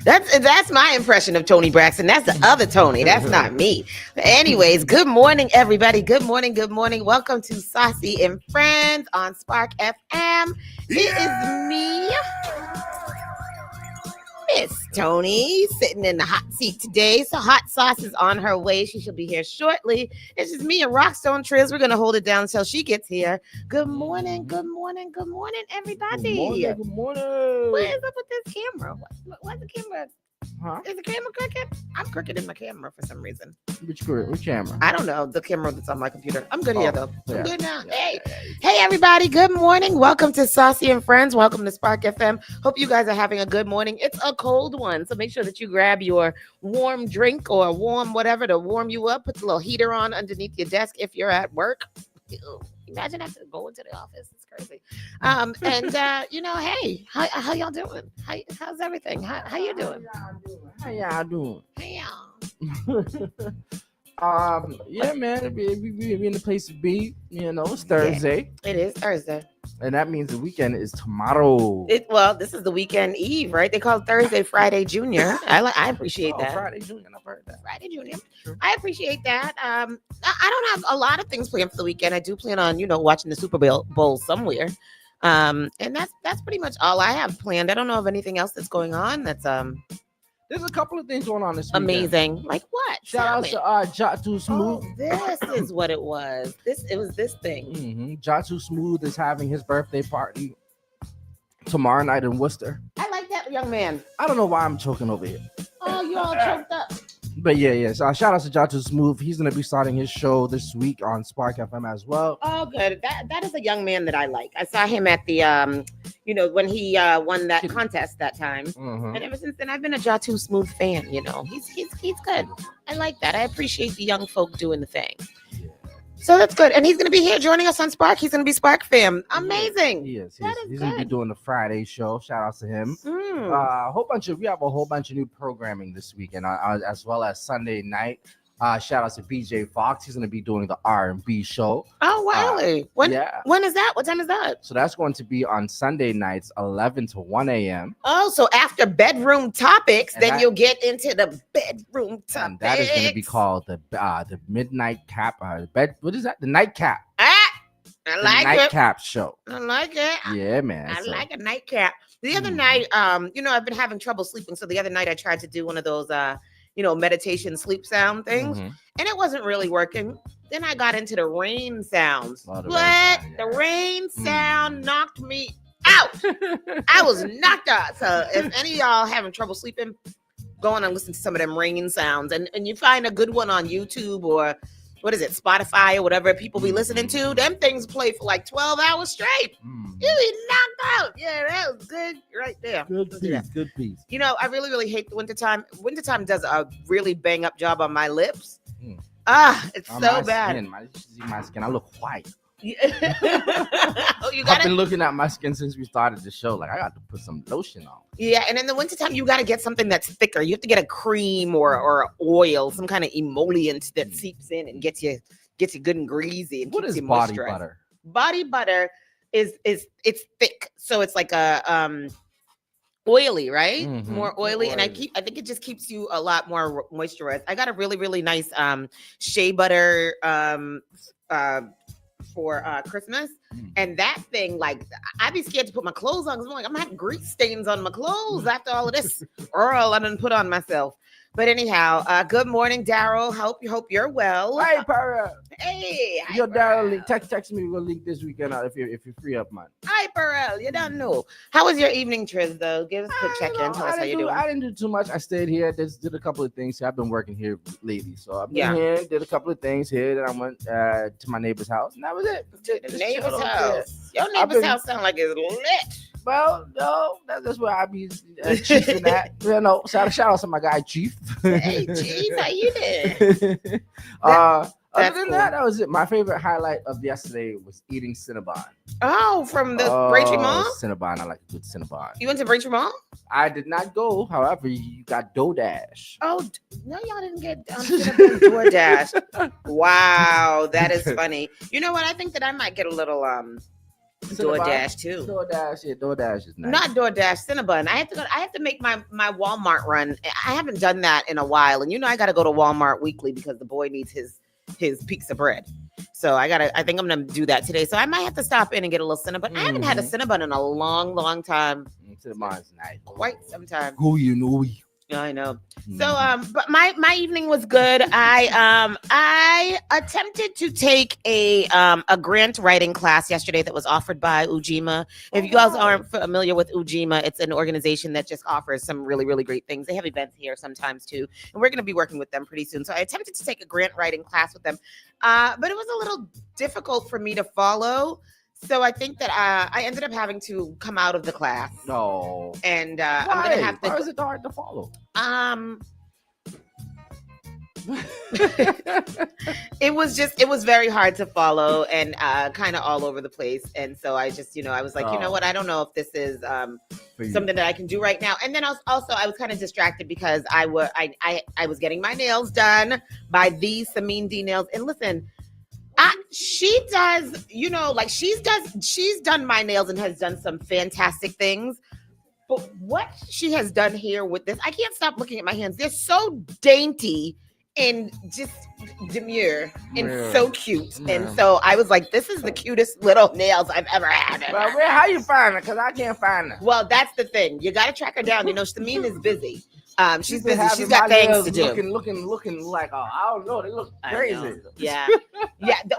That's my impression of Tony Braxton. That's the other Tony. That's not me. But anyways, good morning, everybody. Good morning. Good morning. Welcome to Saucy and Friends on Spark FM. It is me, Miss Tony, sitting in the hot seat today. So Hot Sauce is on her way. She should be here shortly. It's just me and Rockstone Triz. We're going to hold it down until she gets here. Good morning, good morning, good morning, everybody. Good morning. What is up with this camera? What's the camera? Huh? Is the camera crooked? I'm crooked in my camera for some reason. Which camera? I don't know. The camera that's on my computer. I'm good here, though. I'm good now. Yeah. Hey, everybody. Good morning. Welcome to Saucy and Friends. Welcome to Spark FM. Hope you guys are having a good morning. It's a cold one, so make sure that you grab your warm drink or warm whatever to warm you up. Put the little heater on underneath your desk if you're at work. Ew. Imagine having to go into the office. It's crazy. Hey, how y'all doing? How's everything? How you doing? How y'all doing? Hey, y'all. Yeah, man, we in the place to be. You know, it's Thursday. Yeah, it is Thursday. And that means the weekend is tomorrow. This is the weekend eve, right? They call it Thursday, Friday Junior. I appreciate that. Friday Junior, I've heard that. Friday Junior. Sure. I appreciate that. I don't have a lot of things planned for the weekend. I do plan on, watching the Super Bowl somewhere. And that's pretty much all I have planned. I don't know of anything else that's going on. That's There's a couple of things going on this weekend. amazing. Like what? Shout out to Jatu Smooth. Oh, this is what it was. It was this thing. Mm-hmm. Jatu Smooth is having his birthday party tomorrow night in Worcester. I like that young man. I don't know why I'm choking over here. Oh, you all choked up. But yeah. So shout out to Jatu Smooth. He's gonna be starting his show this week on Spark FM as well. Oh, good. That is a young man that I like. I saw him at the when he won that contest that time. Mm-hmm. And ever since then, I've been a Jatu Smooth fan. He's good. I like that. I appreciate the young folk doing the thing. Yeah. So that's good. And he's going to be here joining us on Spark. He's going to be Spark fam. Amazing. He is. He's going to be doing the Friday show. Shout out to him. We have a whole bunch of new programming this weekend, as well as Sunday night. Shout out to BJ Fox. He's going to be doing the R&B show. Oh, really? When is that? What time is that? So that's going to be on Sunday nights, 11 to 1 a.m. Oh, so after bedroom topics, you'll get into the bedroom topics. And that is going to be called the Midnight Cap. What is that? The Nightcap. I like it. Nightcap show. I like it. Yeah, man. I like a nightcap. The other night, I've been having trouble sleeping. So the other night I tried to do one of those meditation sleep sound things, and it wasn't really working. Then I got into the rain sounds. The rain sound knocked me out. I was knocked out. So if any of y'all having trouble sleeping, go on and listen to some of them rain sounds, and you find a good one on YouTube or what is it, Spotify or whatever people be listening to. Them things play for like 12 hours straight. You be knocked out. Yeah, that was good right there. Good piece. I really, really hate the wintertime. Wintertime does a really bang up job on my lips. It's on so my bad. My skin, I look white. I've been looking at my skin since we started the show. Like, I got to put some lotion on. Yeah, and in the wintertime, you got to get something that's thicker. You have to get a cream or oil, some kind of emollient that seeps in and gets you good and greasy. And what keeps is you body moisturized. butter? Body butter is it's thick, so it's like a oily, right? More oily, and I think it just keeps you a lot more moisturized. I got a really, really nice shea butter for Christmas, and that thing, like, I'd be scared to put my clothes on because I'm gonna have grease stains on my clothes after all of this oil I done put on myself. But anyhow, good morning, Daryl. Hope you're well. Hey, Pearl. Hey, Yo, Daryl, text me. We'll link this weekend out if you're free up, man. Hi, Pearl. You don't know. How was your evening, Triz? Though, give us a quick check in. Tell us how you're doing. I didn't do too much. I stayed here. Did a couple of things. I've been working here lately, so I've been here. Did a couple of things here. Then I went to my neighbor's house, and that was it. To the neighbor's house. Your neighbor's house sounds like it's lit. Well, no, that's where I be chiefing at. Shout out to my guy Chief. Hey, Chief, how you doing? Other than that was it. My favorite highlight of yesterday was eating Cinnabon. Oh, from the Braintree Mall? Cinnabon. I like a good Cinnabon. You went to Braintree Mall? I did not go. However, you got DoorDash. Oh, no, y'all didn't get DoorDash. Wow, that is funny. You know what? I think that I might get a little DoorDash too. DoorDash is nice. Not DoorDash, Cinnabon. I have to make my Walmart run. I haven't done that in a while, and I got to go to Walmart weekly because the boy needs his pizza bread. So I think I'm gonna do that today. So I might have to stop in and get a little Cinnabon. I haven't had a Cinnabon in a long, long time. Cinnabon's nice. Quite some time. I know. So, but my evening was good. I attempted to take a grant writing class yesterday that was offered by Ujima. If you guys aren't familiar with Ujima, it's an organization that just offers some really, really great things. They have events here sometimes too, and we're going to be working with them pretty soon. So I attempted to take a grant writing class with them, but it was a little difficult for me to follow. So I think that I ended up having to come out of the class. No. And I'm gonna have to. Why is it hard to follow? It was very hard to follow and kind of all over the place. And so I just, I was like, you know what? I don't know if this is something that I can do right now. And then I was kind of distracted because I was getting my nails done by the Sameen D Nails. And listen, she does, she's done my nails and has done some fantastic things. But what she has done here with this, I can't stop looking at my hands. They're so dainty and just demure and so cute. And so I was like, this is the cutest little nails I've ever had. Well, how you find her? Because I can't find her. Well, that's the thing. You got to track her down. Sameen is busy. She's busy. She's got things to do. Looking like, I don't know. They look crazy. Yeah.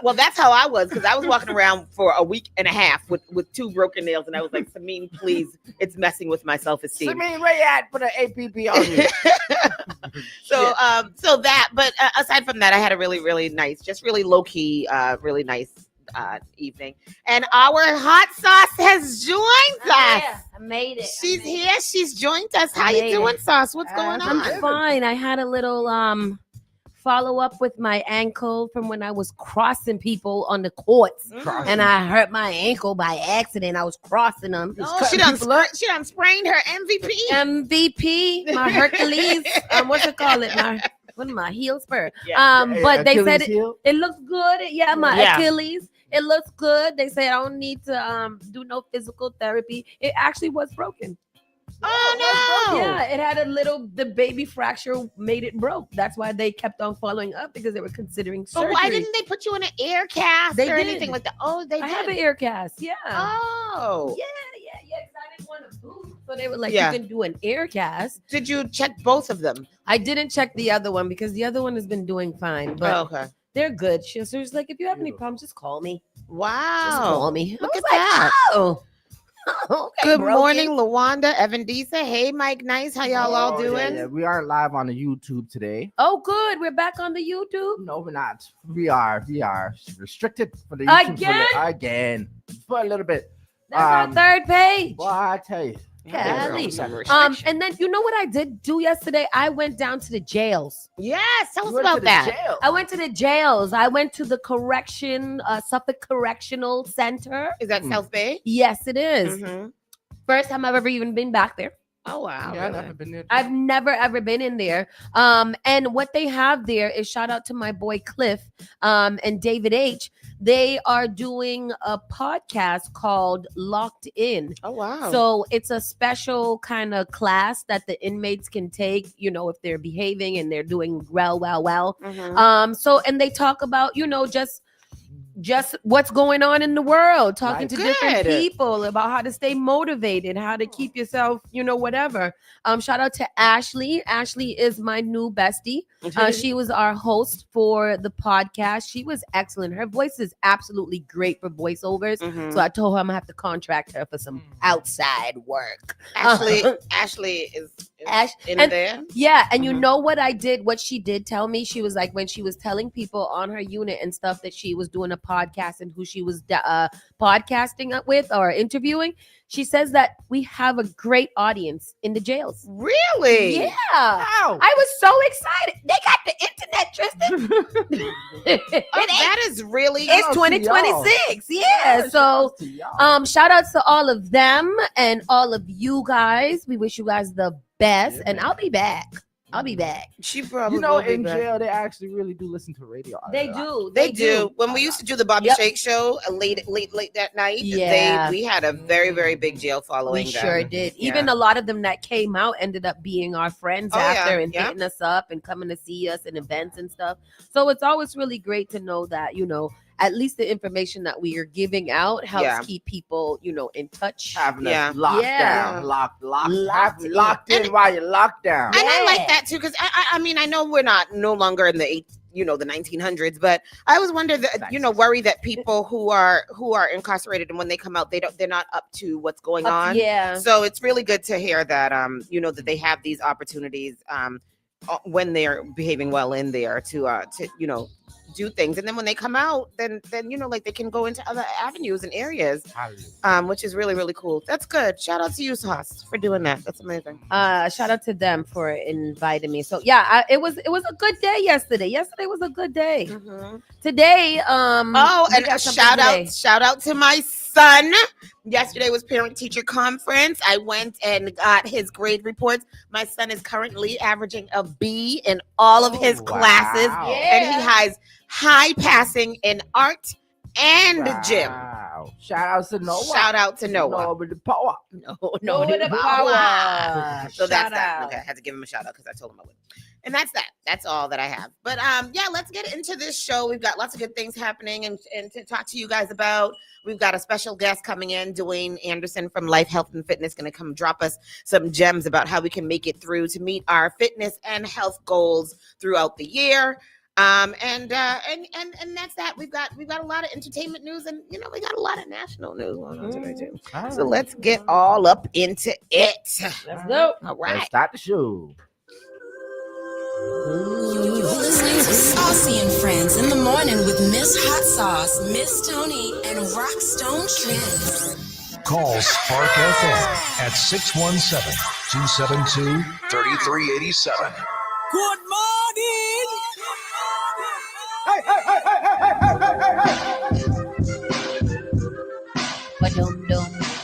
Well, that's how I was because I was walking around for a week and a half with 2 broken nails, and I was like, Sameen, please, it's messing with my self-esteem. Sameen, where you at? Put an APP on you. So that. But aside from that, I had a really, really nice, just really low key, really nice evening. And our hot sauce has joined us. Yeah, I made it. She's here. She's joined us. How you doing, Sauce? What's going on? I'm fine. I had a little follow up with my ankle from when I was crossing people on the courts, and I hurt my ankle by accident. I was crossing them. Oh, she done sprained her MVP, my Hercules. What's it called? My heel spur. Yeah. But they said it looks good. Yeah, my Achilles. It looks good. They say I don't need to do no physical therapy. It actually was broken. Oh no! Yeah, it had the baby fracture made it broke. That's why they kept on following up because they were considering surgery. But why didn't they put you in an air cast or anything like that? Oh, they did. I have an air cast. Yeah. Oh. Yeah. I didn't want to move, so they were like, "You can do an air cast." Did you check both of them? I didn't check the other one because the other one has been doing fine. But they're good. She was like, "If you have any problems, just call me." Wow. Just call me. Look at that. Oh. Okay, good morning, Lawanda, Evan Disa. Hey, Mike Nice. How y'all all doing? Yeah. We aren't live on the YouTube today. Oh, good. We're back on the YouTube. No, we're not. We are restricted for the YouTube again. For a little bit. That's our 3rd page. Well, I tell you. And then you know what I did do yesterday? I went down to the jails. Yes, tell us about that. I went to the jails. I went to the Suffolk Correctional Center. Is that South Bay? Yes, it is. Mm-hmm. First time I've ever even been back there. Oh wow! Yeah, I've never been there. I've never ever been in there. And what they have there is shout out to my boy Cliff and David H. They are doing a podcast called Locked In. Oh wow! So it's a special kind of class that the inmates can take. If they're behaving and they're doing well. Mm-hmm. So and they talk about just what's going on in the world, talking to different people about how to stay motivated, how to keep yourself, whatever. Shout out to Ashley. Ashley is my new bestie. She was our host for the podcast. She was excellent. Her voice is absolutely great for voiceovers. Mm-hmm. So I told her I'm gonna have to contract her for some outside work. Ashley is in there. Yeah, and you know what I did? What she did tell me, she was like when she was telling people on her unit and stuff that she was doing a podcast and who she was podcasting with or interviewing. She says that we have a great audience in the jails. Really? Yeah. Wow. I was so excited. They got the internet, Tristan. That is really. It's 2026. Yeah. So, shout outs to all of them and all of you guys. We wish you guys the best, and I'll be back. I'll be back. She probably will be in back. jail, they actually really do listen to radio. They do. They do. When we used to do the Bobby Shake show late that night, we had a very, very big jail following. We sure did. Yeah. Even a lot of them that came out ended up being our friends after and hitting us up and coming to see us in events and stuff. So it's always really great to know that, at least the information that we are giving out helps keep people, in touch. Having us locked down, locked in while you're locked down. And I like that too, because I mean, I know we're no longer in the the 1900s, but I always wonder that, worry that people who are incarcerated and when they come out, they're not up to what's going on. Yeah. So it's really good to hear that, that they have these opportunities, when they're behaving well in there to do things, and then when they come out, then like they can go into other avenues and areas, which is really, really cool. That's good. Shout out to you, Sauce, for doing that. That's amazing. Shout out to them for inviting me. So yeah, it was a good day yesterday. Yesterday was a good day. Mm-hmm. Today, and shout out to my son. Yesterday was parent teacher conference. I went and got his grade reports. My son is currently averaging a B in all of his classes, and he has high passing in art and gym. Shout out to Noah. Shout out to Noah. Noah with the power. No, with the power. So that's that. Okay, I had to give him a shout out because I told him I would. And that's that. That's all that I have. But let's get into this show. We've got lots of good things happening and to talk to you guys about. We've got a special guest coming in, Dwayne Anderson from Life, Health, and Fitness, going to come drop us some gems about how we can make it through to meet our fitness and health goals throughout the year. And that's that. We've got a lot of entertainment news, and we got a lot of national news going on today too. So let's get all up into it. Let's go. All right. Let's start the show. You're listening to Saucy and Friends in the morning with Miss Hot Sauce, Miss Tony, and Rockstone Trends. Call Spark FM at 617-272-3387. Good morning!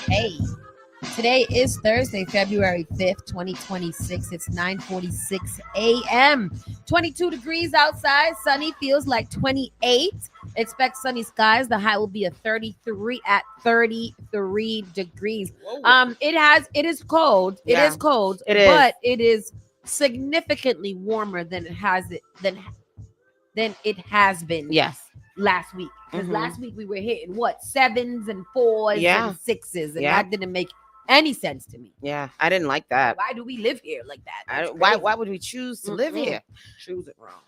Hey. Today is Thursday, February 5th, 2026. It's 9:46 a.m. 22 degrees outside. Sunny, feels like 28. Expect sunny skies. The high will be a 33 at 33 degrees. Whoa. It is cold. It is cold. It is. But it is significantly warmer than it has been. Yes. Last week. Because last week we were hitting 7s and 4s and 6s, and that didn't make any sense to me. Yeah, I didn't like that. Why do we live here like that? Why would we choose to live here? Choose it wrong.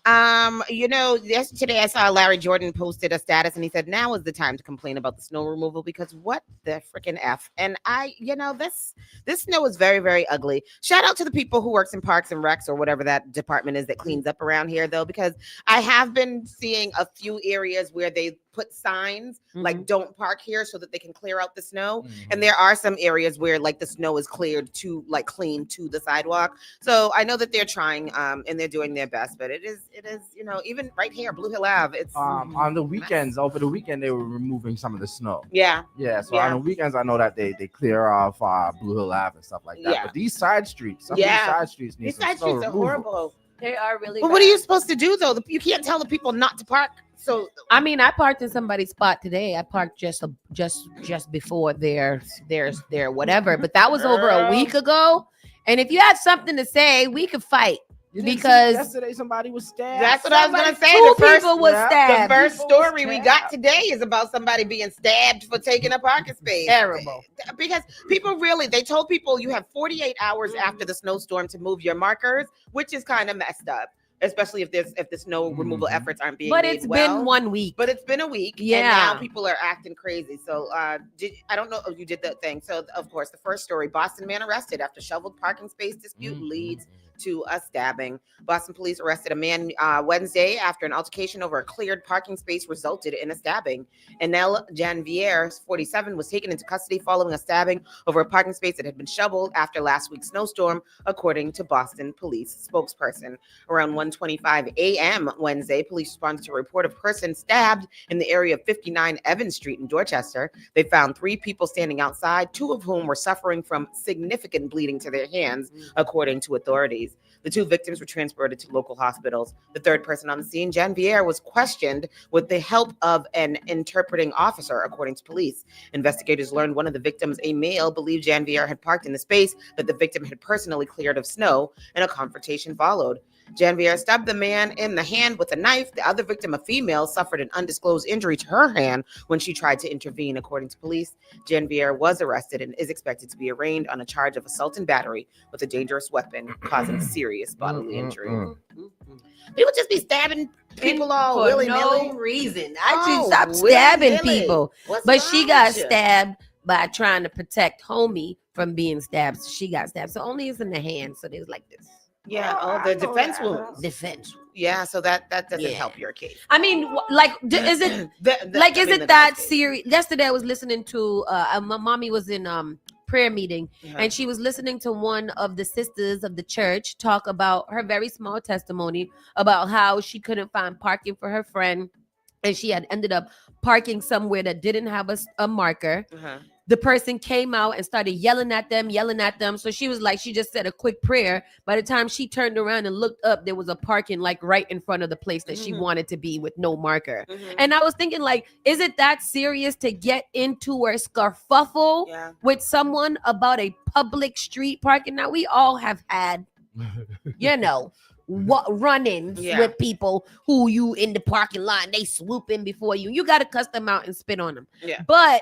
Yesterday I saw Larry Jordan posted a status, and he said now is the time to complain about the snow removal because what the freaking F. And this snow is very, very ugly. Shout out to the people who works in parks and recs or whatever that department is that cleans up around here though, because I have been seeing a few areas where they put signs like don't park here so that they can clear out the snow. And there are some areas where like the snow is cleared to like clean to the sidewalk. So I know that they're trying and they're doing their best, but it is even right here, Blue Hill Ave, it's on the weekends, over the weekend they were removing some of the snow. So on the weekends I know that they clear off Blue Hill Ave and stuff like that. But these side streets, some of these side streets need some snow are removal. horrible. They are really But what are you supposed to do though? You can't tell the people not to park. So I mean, I parked in somebody's spot today. I parked just before their whatever, but that was over a week ago. And if you had something to say, we could fight. Because yesterday somebody was stabbed. That's what I was gonna say. Two people was stabbed. The first story we got today is about somebody being stabbed for taking a parking space. Terrible. Because people they told people you have 48 hours after the snowstorm to move your markers, which is kind of messed up. Especially if the snow removal efforts aren't being but made it's been 1 week. But it's been a week. Yeah. And now people are acting crazy. So I don't know if you did that thing. So of course, the first story, Boston man arrested after shoveled parking space dispute leads to a stabbing. Boston police arrested a man Wednesday after an altercation over a cleared parking space resulted in a stabbing. Enel Janvier, 47, was taken into custody following a stabbing over a parking space that had been shoveled after last week's snowstorm, according to Boston police spokesperson. Around 1:25 a.m. Wednesday, police responded to a report of a person stabbed in the area of 59 Evans Street in Dorchester. They found 3 people standing outside, 2 of whom were suffering from significant bleeding to their hands, according to authorities. The 2 victims were transported to local hospitals. The 3rd person on the scene, Janvier, was questioned with the help of an interpreting officer, according to police. Investigators learned one of the victims, a male, believed Janvier had parked in the space that the victim had personally cleared of snow, and a confrontation followed. Janvier stabbed the man in the hand with a knife. The other victim, a female, suffered an undisclosed injury to her hand when she tried to intervene, according to police. Janvier was arrested and is expected to be arraigned on a charge of assault and battery with a dangerous weapon causing serious bodily injury. People just be stabbing people all for willy-nilly. no reason. I just stop stabbing people. But she got stabbed by trying to protect homie from being stabbed. So she got stabbed. So only is in the hand. So there's like this. Yeah, the defense wounds. Defense. Yeah, so that doesn't help your case. I mean, is it that serious? Yesterday I was listening to my mommy was in prayer meeting, and she was listening to one of the sisters of the church talk about her very small testimony about how she couldn't find parking for her friend, and she had ended up parking somewhere that didn't have a marker. The person came out and started yelling at them. So she was like, she just said a quick prayer. By the time she turned around and looked up, there was a parking like right in front of the place that she wanted to be with no marker. And I was thinking, like, is it that serious to get into a skerfuffle with someone about a public street parking? Now, we all have had, run-ins with people who you in the parking lot and they swoop in before you. You got to cuss them out and spit on them. Yeah. But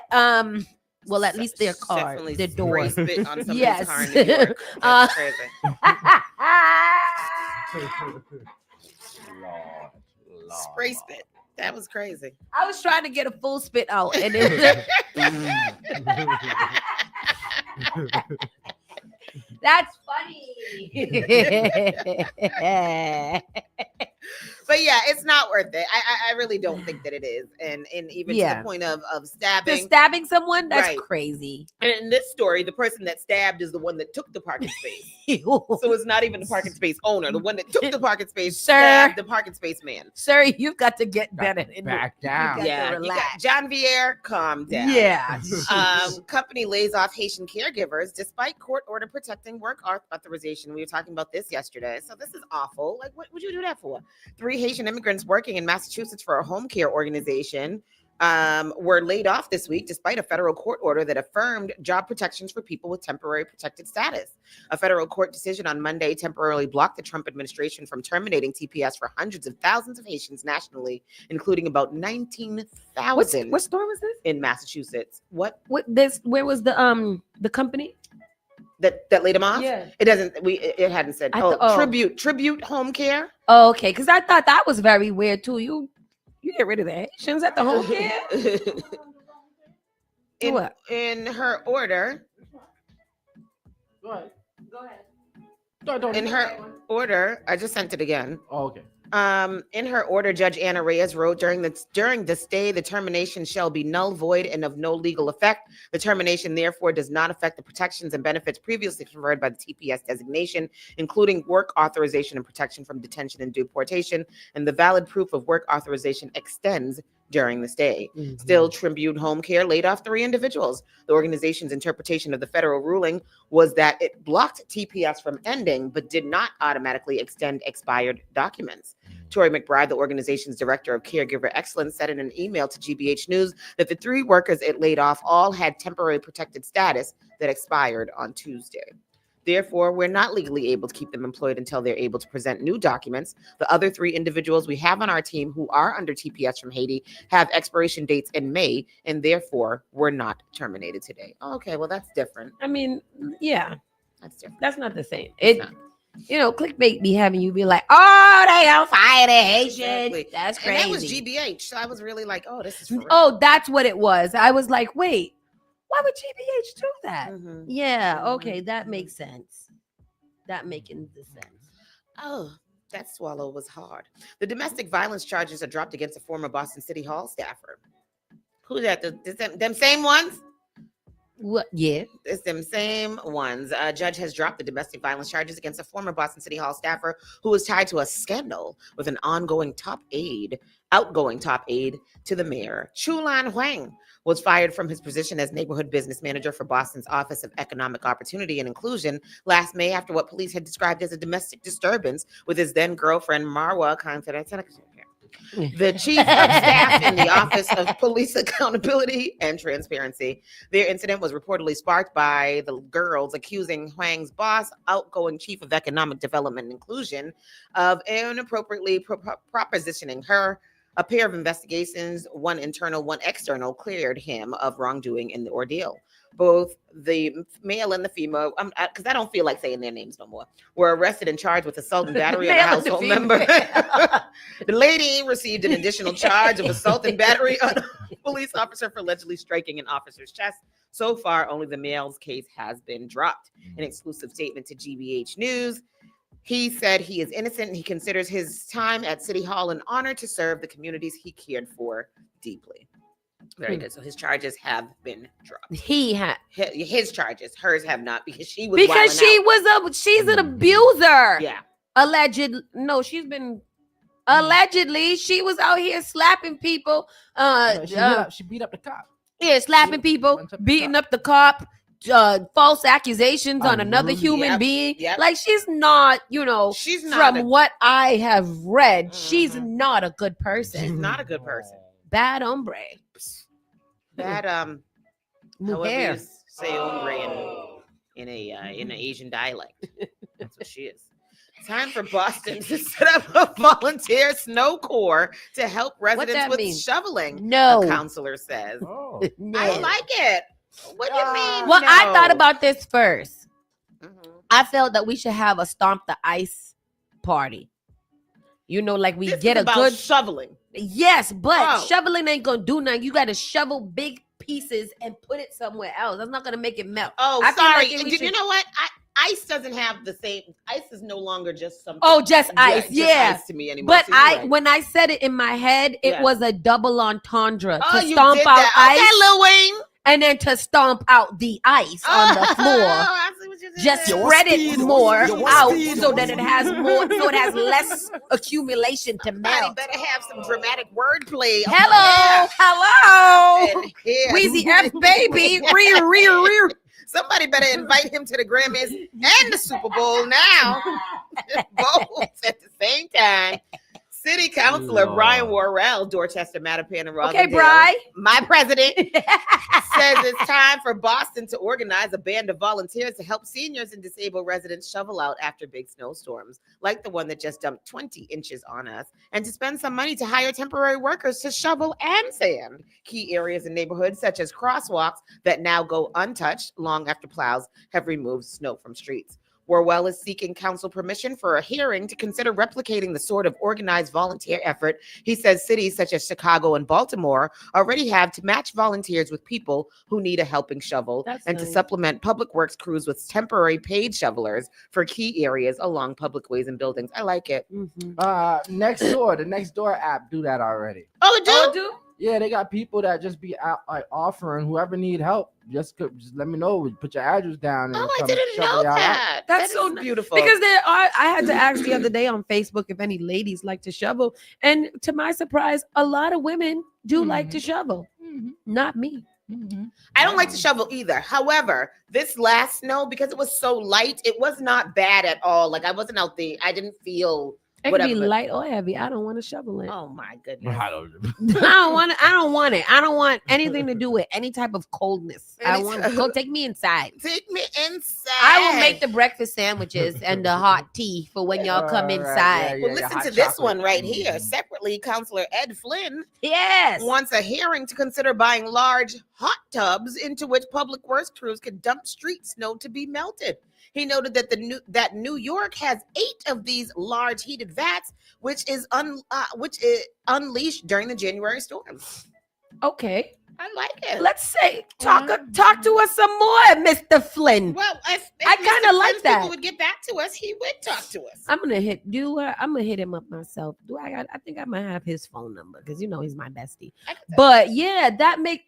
well, at least their car, their door. Spit on somebody's car in New York. That's crazy. Spray spit. That was crazy. I was trying to get a full spit out, and it that's funny. But yeah, it's not worth it. I really don't think that it is. And even to the point of stabbing. To stabbing someone? That's crazy. And in this story, the person that stabbed is the one that took the parking space. So it's not even the parking space owner. The one that took the parking space stabbed the parking space man. Sir, you've got to get better. Back down. Janvier, calm down. Yeah. Company lays off Haitian caregivers despite court order protecting work authorization. We were talking about this yesterday. So this is awful. Like, what would you do that for? 3 Haitian immigrants working in Massachusetts for a home care organization were laid off this week despite a federal court order that affirmed job protections for people with temporary protected status. A federal court decision on Monday temporarily blocked the Trump administration from terminating TPS for hundreds of thousands of Haitians nationally, including about 19,000. What store was this? In Massachusetts. Where was the company? That laid them off? Yeah. It hadn't said. Tribute home care. Oh, okay. Because I thought that was very weird too. You get rid of the Haitians at the home care? In her order. Go ahead. In her order, I just sent it again. Oh, okay. In her order, Judge Anna Reyes wrote, during the stay, the termination shall be null, void, and of no legal effect. The termination, therefore, does not affect the protections and benefits previously conferred by the TPS designation, including work authorization and protection from detention and deportation, and the valid proof of work authorization extends during the stay. Still, Tribute Home Care laid off 3 individuals. The organization's interpretation of the federal ruling was that it blocked TPS from ending, but did not automatically extend expired documents. Tori McBride, the organization's director of caregiver excellence, said in an email to GBH News that the 3 workers it laid off all had temporary protected status that expired on Tuesday. Therefore, we're not legally able to keep them employed until they're able to present new documents. The other 3 individuals we have on our team who are under TPS from Haiti have expiration dates in May, and therefore were not terminated today. Okay, well, that's different. I mean, yeah. That's different. That's not the same. Clickbait be having you be like, oh, they don't fire the Haitians. Exactly. That's crazy. And that was GBH. So I was really like, oh, this is for real. Oh, that's what it was. I was like, wait. Why would GBH do that? Yeah, okay, that makes sense. That making the sense. Oh, that swallow was hard. The domestic violence charges are dropped against a former Boston City Hall staffer. Who's that? Them same ones? What? Yeah. It's them same ones. A judge has dropped the domestic violence charges against a former Boston City Hall staffer who was tied to a scandal with an outgoing top aide to the mayor. Chulan Huang was fired from his position as neighborhood business manager for Boston's Office of Economic Opportunity and Inclusion last May after what police had described as a domestic disturbance with his then girlfriend Marwa Khan. The chief of staff in the Office of Police Accountability and Transparency. Their incident was reportedly sparked by the girls accusing Huang's boss, outgoing chief of economic development and inclusion, of inappropriately propositioning her. A pair of investigations, one internal, one external, cleared him of wrongdoing in the ordeal. Both the male and the female, because I don't feel like saying their names no more, were arrested and charged with assault and battery on a household member. The lady received an additional charge of assault and battery on a police officer for allegedly striking an officer's chest. So far, only the male's case has been dropped. An exclusive statement to GBH News. He said he is innocent and he considers his time at City Hall an honor to serve the communities he cared for deeply. Very good. So his charges have been dropped. He had his charges. Hers have not because she's an abuser. Yeah. Allegedly she was out here slapping people. She beat up the cop. Yeah, slapping people, beating up the cop. False accusations on another human being. Yep. Like she's not, she's not from what I have read, she's not a good person. She's not a good person. Bad hombre. Bad however Mujer. you say hombre in an Asian dialect. That's what she is. Time for Boston to set up a volunteer snow corps to help residents with shoveling. No, a counselor says. Oh. No. I like it. What do you mean? Well, no? I thought about this first. Mm-hmm. I felt that we should have a stomp the ice party. Like we This get is a about good shoveling. Yes, but shoveling ain't gonna do nothing. You got to shovel big pieces and put it somewhere else. That's not gonna make it melt. Oh, I feel sorry. like You know what? Ice doesn't have the same. Ice is no longer just something. Oh, just ice. Yeah. Ice to me anymore. But So when I said it in my head, it was a double entendre to you stomp did out that. ice. Okay, Lil Wayne. And then to stomp out the ice on the floor. I see what you're saying. Just spread it more out so that it has more, so it has less accumulation to melt. Better have some dramatic wordplay. Hello. Yeah. Wheezy F baby. Rear. Somebody better invite him to the Grammys and the Super Bowl now. Both at the same time. City Councilor Brian Worrell, Dorchester, Mattapan, and Rosendale, Okay, Bri. my president, says it's time for Boston to organize a band of volunteers to help seniors and disabled residents shovel out after big snowstorms, like the one that just dumped 20 inches on us, and to spend some money to hire temporary workers to shovel and sand key areas in neighborhoods such as crosswalks that now go untouched long after plows have removed snow from streets. Worwell is seeking council permission for a hearing to consider replicating the sort of organized volunteer effort he says cities such as Chicago and Baltimore already have to match volunteers with people who need a helping shovel to supplement public works crews with temporary paid shovelers for key areas along public ways and buildings. I like it. Mm-hmm. The Next Door app do that already. Oh, it do? Yeah, they got people that just be out, offering whoever need help. Just let me know. Put your address down. And I didn't know that. That's so beautiful. Because I had to ask the other day on Facebook if any ladies like to shovel, and to my surprise, a lot of women do like to shovel. Not me. I don't like to shovel either. However, this last snow, because it was so light, it was not bad at all. Like I wasn't out there. I didn't feel. It could be light or heavy. I don't want to shovel it. Oh my goodness. I don't want it. I don't want it. I don't want anything to do with any type of coldness. I want to go take me inside. Take me inside. I will make the breakfast sandwiches and the hot tea for when y'all come inside. Well, listen to this one right here. Separately, Councilor Ed Flynn wants a hearing to consider buying large hot tubs into which public works crews could dump street snow to be melted. He noted that New York has 8 of these large heated vats, which is unleashed during the January storms. Okay. I like it. Let's say talk to us some more, Mr. Flynn. Well, if I kinda Mr. like Flynn's that. people would get back to us, he would talk to us. I'm gonna hit him up myself. I think I might have his phone number because he's my bestie. But yeah,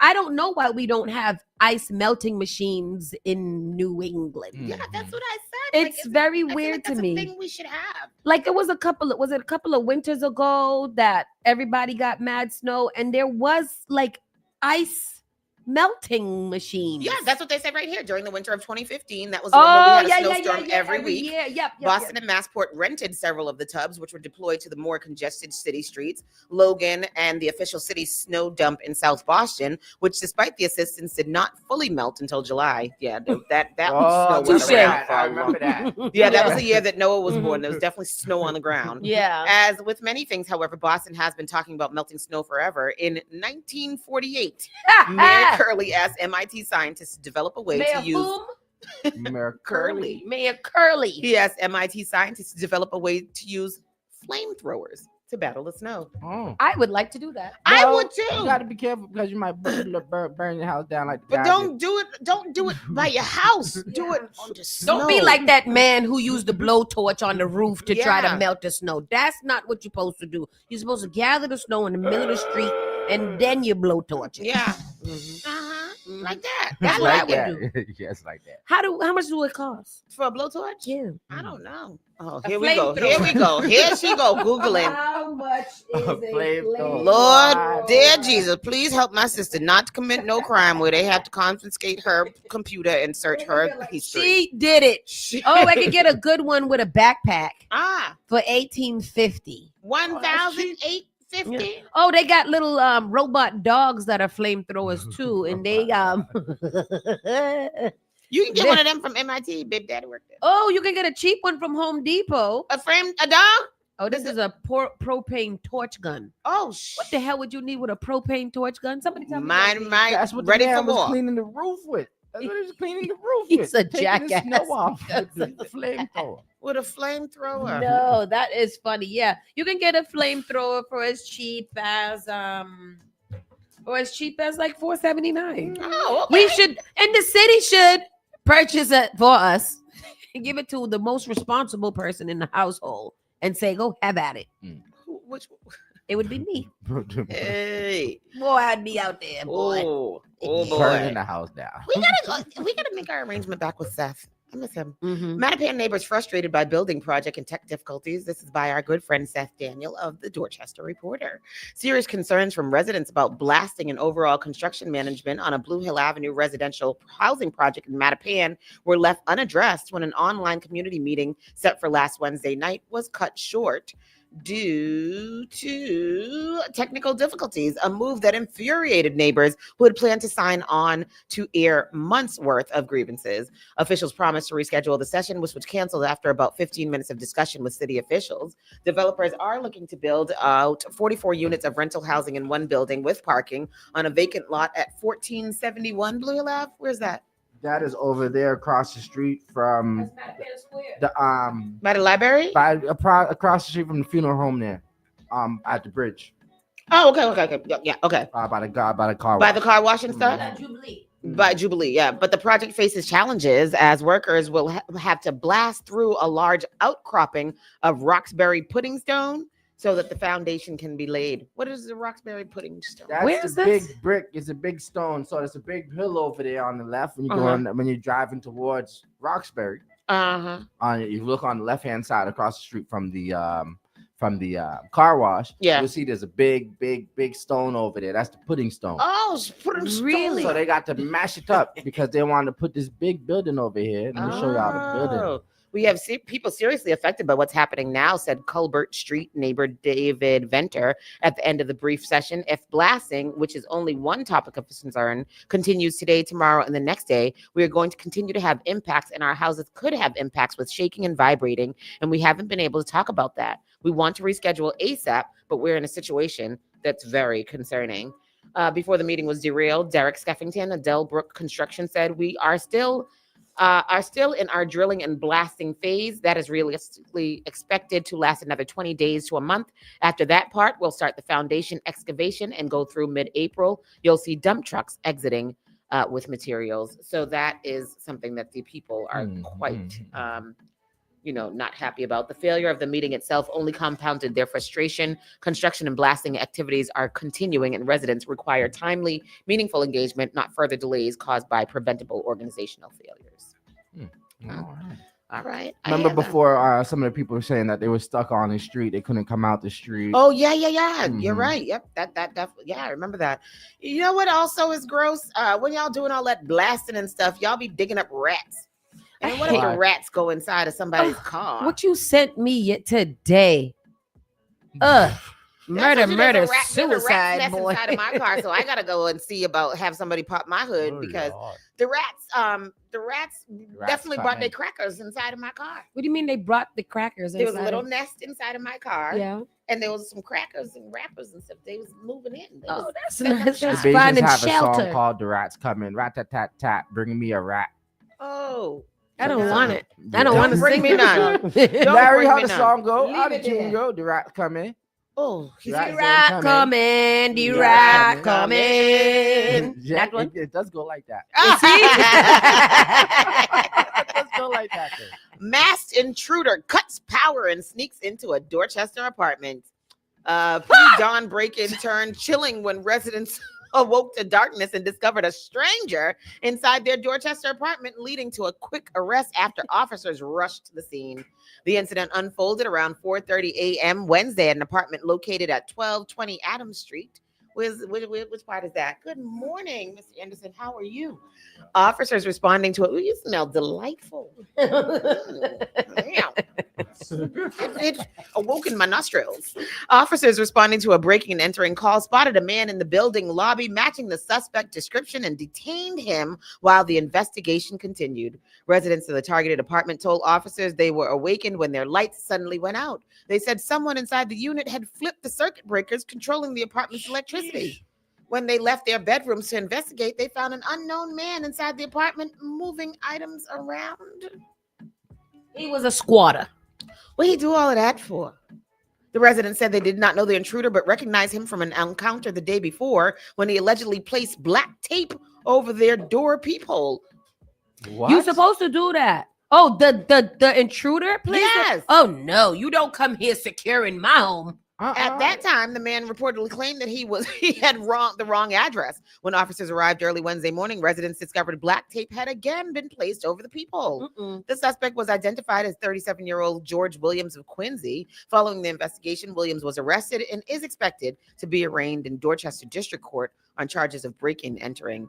I don't know why we don't have ice melting machines in New England. Yeah, that's what I said. It's very weird to me. That's a thing we should have. Like it was a couple of winters ago that everybody got mad snow and there was like ice melting machines. Yeah, that's what they said right here. During the winter of 2015, that was the one where we had a snowstorm every week. Yep, Boston and Massport rented several of the tubs, which were deployed to the more congested city streets. Logan and the official city snow dump in South Boston, which despite the assistance did not fully melt until July. Yeah, that snow was around for I a remember long- that. Yeah, that was the year that Noah was born. There was definitely snow on the ground. Yeah. As with many things, however, Boston has been talking about melting snow forever. In 1948, Mayor Curley asked MIT scientists to develop a way Mayor to use whom? Mayor Curley. Mayor Curley. He asked MIT scientists to develop a way to use flamethrowers to battle the snow. Oh. I would like to do that. I Well, would too. You got to be careful because you might burn your house down like the But guy don't do it by your house. Do it on the snow. Don't be like that man who used the blowtorch on the roof to try to Yeah. melt the snow. That's not what you're supposed to do. You're supposed to gather the snow in the middle of the street and then you blowtorch it. Yeah. Mhm. Like that. That's I what I like would it. do. Yes, like that. How much do it cost? For a blowtorch? Yeah. I don't know. Oh, A here we go. flamethrower. Here we go. Here she go. Googling. How much is A flamethrower. Lord, dear Jesus, please help my sister not to commit no crime where they have to confiscate her computer and search her history. She did it. Oh, I could get a good one with a backpack for $18.50. 1,850. Oh, they got little robot dogs that are flamethrowers too, and they You can get one of them from MIT. Big Daddy worked there. Oh, you can get a cheap one from Home Depot. A dog? Oh, this is a propane torch gun. Oh, What the hell would you need with a propane torch gun? Somebody tell me. Mine, That's what ready the for man was war. cleaning the roof with. That's what he was cleaning the roof He's with. a Taking jackass. the snow off with the flamethrower. With a flamethrower. No, that is funny. Yeah, you can get a flamethrower for as cheap as like $4.79. Oh, okay. We should, and the city should purchase it for us, give it to the most responsible person in the household, and say, "Go have at it." Which? It would be me. Hey. Boy, I'd be out there, boy. Oh Burning boy. the house down. We gotta make our arrangement back with Seth. I miss him. Mhm. Mattapan neighbors frustrated by building project and tech difficulties. This is by our good friend Seth Daniel of the Dorchester Reporter. Serious concerns from residents about blasting and overall construction management on a Blue Hill Avenue residential housing project in Mattapan were left unaddressed when an online community meeting set for last Wednesday night was cut short due to technical difficulties, a move that infuriated neighbors who had planned to sign on to air months worth of grievances. Officials promised to reschedule the session, which was canceled after about 15 minutes of discussion with city officials. Developers are looking to build out 44 units of rental housing in one building with parking on a vacant lot at 1471 Blue Hill Ave. Where's that? That is over there across the street from the By the library? across the street from the funeral home there, at the bridge. Oh, okay. Yeah, okay. By the car. By wash. the car wash and stuff? By Jubilee, yeah. But the project faces challenges as workers will have to blast through a large outcropping of Roxbury pudding stone so that the foundation can be laid. What is the Roxbury pudding stone? That's Where the is this? big brick. It's a big stone. So there's a big hill over there on the left when you're when you're driving towards Roxbury. You look on the left hand side across the street from the car wash. Yeah. You'll see there's a big stone over there. That's the pudding stone. Oh, pudding stone. Really? So they got to mash it up because they wanted to put this big building over here. Let me show y'all the building. Oh. We have people seriously affected by what's happening now, said Culbert Street neighbor David Venter at the end of the brief session. If blasting, which is only one topic of concern, continues today, tomorrow, and the next day, we are going to continue to have impacts, and our houses could have impacts with shaking and vibrating, and we haven't been able to talk about that. We want to reschedule ASAP, but we're in a situation that's very concerning. Before the meeting was derailed, Derek Skeffington of Delbrook Construction said, we are still are still in our drilling and blasting phase. That is realistically expected to last another 20 days to a month. After that part, we'll start the foundation excavation and go through mid-April. You'll see dump trucks exiting with materials. So that is something that the people are quite, not happy about. The failure of the meeting itself only compounded their frustration. Construction and blasting activities are continuing, and residents require timely, meaningful engagement, not further delays caused by preventable organizational failures. All right. Remember before some of the people were saying that they were stuck on the street, they couldn't come out the street. Oh yeah. You're right. Yep. That definitely. Yeah, I remember that. You know what also is gross? When y'all doing all that blasting and stuff, y'all be digging up rats. And what if the rats go inside of somebody's car? What you sent me today? Murder, suicide, boy. Inside of my car, so I gotta go and see about have somebody pop my hood because Lord. the rats definitely brought their crackers inside of my car. What do you mean they brought the crackers? There was a little nest inside of my car. Yeah. And there was some crackers and wrappers and stuff. They was moving in. That's nice. The That's Bajans finding have a shelter. song called "The Rats Coming." Rat tat tat tat. Bring me a rat. Oh. I don't want it. Yeah. I don't want to Bring sing me it. none. Larry, how me the none. song go? Leave How the it tune there. go? The rat coming. Oh, The The rat rat coming, the rat coming. Yeah, That one? it does go like that. It does go like that. Though. Masked intruder cuts power and sneaks into a Dorchester apartment. Pre-dawn break-in turned chilling when residents awoke to darkness and discovered a stranger inside their Dorchester apartment, leading to a quick arrest after officers rushed to the scene. The incident unfolded around 4:30 a.m. Wednesday at an apartment located at 1220 Adams Street. Which part is that? Good morning, Mr. Anderson. How are you? Officers responding to it. Ooh, you smell delightful. It awoke in my nostrils. Officers responding to a breaking and entering call spotted a man in the building lobby matching the suspect description and detained him while the investigation continued. Residents of the targeted apartment told officers they were awakened when their lights suddenly went out. They said someone inside the unit had flipped the circuit breakers controlling the apartment's electricity. When they left their bedrooms to investigate, they found an unknown man inside the apartment moving items around. He was a squatter. What did he do all of that for? The residents said they did not know the intruder, but recognized him from an encounter the day before when he allegedly placed black tape over their door peephole. What? You supposed to do that. Oh, the intruder, please? Yes. Oh no, you don't come here securing my home. At that time, the man reportedly claimed that he had the wrong address. When officers arrived early Wednesday morning, residents discovered black tape had again been placed over the peephole. The suspect was identified as 37-year-old George Williams of Quincy. Following the investigation, Williams was arrested and is expected to be arraigned in Dorchester District Court on charges of breaking and entering.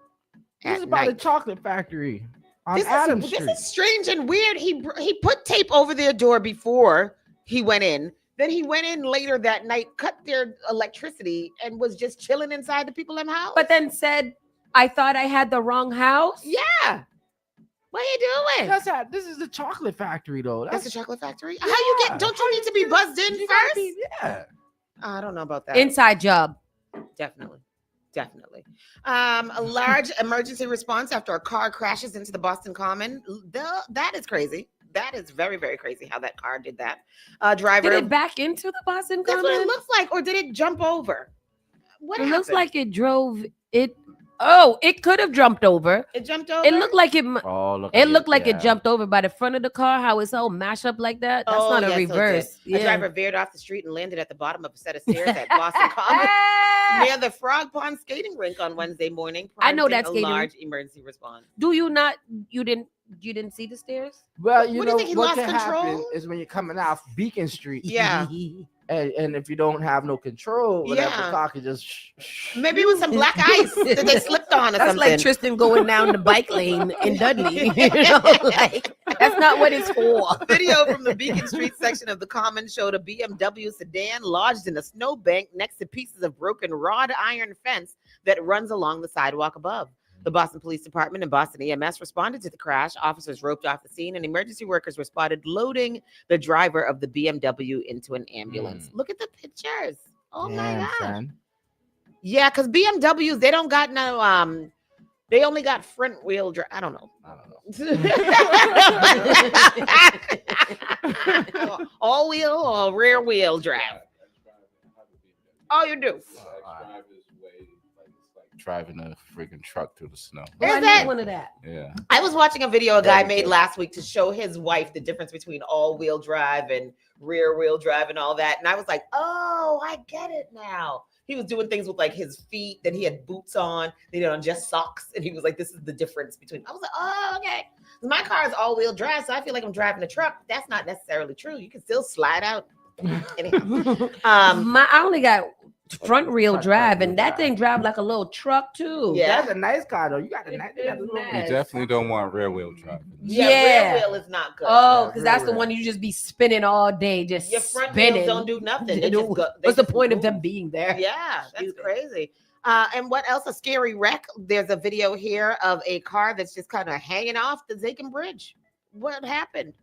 This is about the chocolate factory on Adams Street. This is strange and weird. He put tape over their door before he went in. Then he went in later that night, cut their electricity, and was just chilling inside the people's house. But then said, I thought I had the wrong house. Yeah. What are you doing? This is the chocolate factory, though. That's the chocolate factory? How you get? Don't you need to be buzzed in first? Yeah. I don't know about that. Inside job. Definitely. A large emergency response after a car crashes into the Boston Common. That is crazy. That is very, very crazy how that car did that. Driver. Did it back into the Boston That's Common? what it looks like. Or did it jump over? What It happened? looks like it drove it. Oh, it could have jumped over. It jumped over. It looked like it. Oh, look. It looked like it jumped over by the front of the car. How it's all mashed up like that. That's not a yes, so it reverse. did. A driver veered off the street and landed at the bottom of a set of stairs at Boston Common near the Frog Pond skating rink on Wednesday morning. I know prompting that skating a rink. large emergency response. Do you not? You didn't see the stairs? Well, What do you think, he what lost can happen control? is when you're coming off Beacon Street, Yeah. and if you don't have no control, whatever, Yeah. the car can just. Maybe it was some black ice that they slipped on or That's something. like Tristan going down the bike lane in Dudley. Like that's not what it's for. Video from the Beacon Street section of the Common showed a BMW sedan lodged in a snowbank next to pieces of broken wrought iron fence that runs along the sidewalk above. The Boston Police Department and Boston EMS responded to the crash. Officers roped off the scene, and emergency workers were spotted loading the driver of the BMW into an ambulance. Look at the pictures. Oh my God. Son. Yeah, because BMWs, they don't got no They only got front wheel drive. I don't know. All wheel or rear wheel drive? Oh, you do. Driving a freaking truck through the snow. I need one of that. Yeah. I was watching a video a guy made last week to show his wife the difference between all-wheel drive and rear-wheel drive and all that. And I was like, oh, I get it now. He was doing things with like his feet, then he had boots on, then he had on just socks. And he was like, this is the difference between. I was like, oh, okay. My car is all-wheel drive, so I feel like I'm driving a truck. That's not necessarily true. You can still slide out. Anyhow. I only got front wheel drive, and that thing drive like a little truck too. Yeah, that's a nice car though. You got a nice. You definitely don't want rear wheel drive. Yeah, rear wheel is not good. Oh, because that's the one you just be spinning all day, just your front spinning. wheels don't do nothing. What's the point of them being there? Yeah, that's crazy. And what else? A scary wreck. There's a video here of a car that's just kind of hanging off the Zakin Bridge. What happened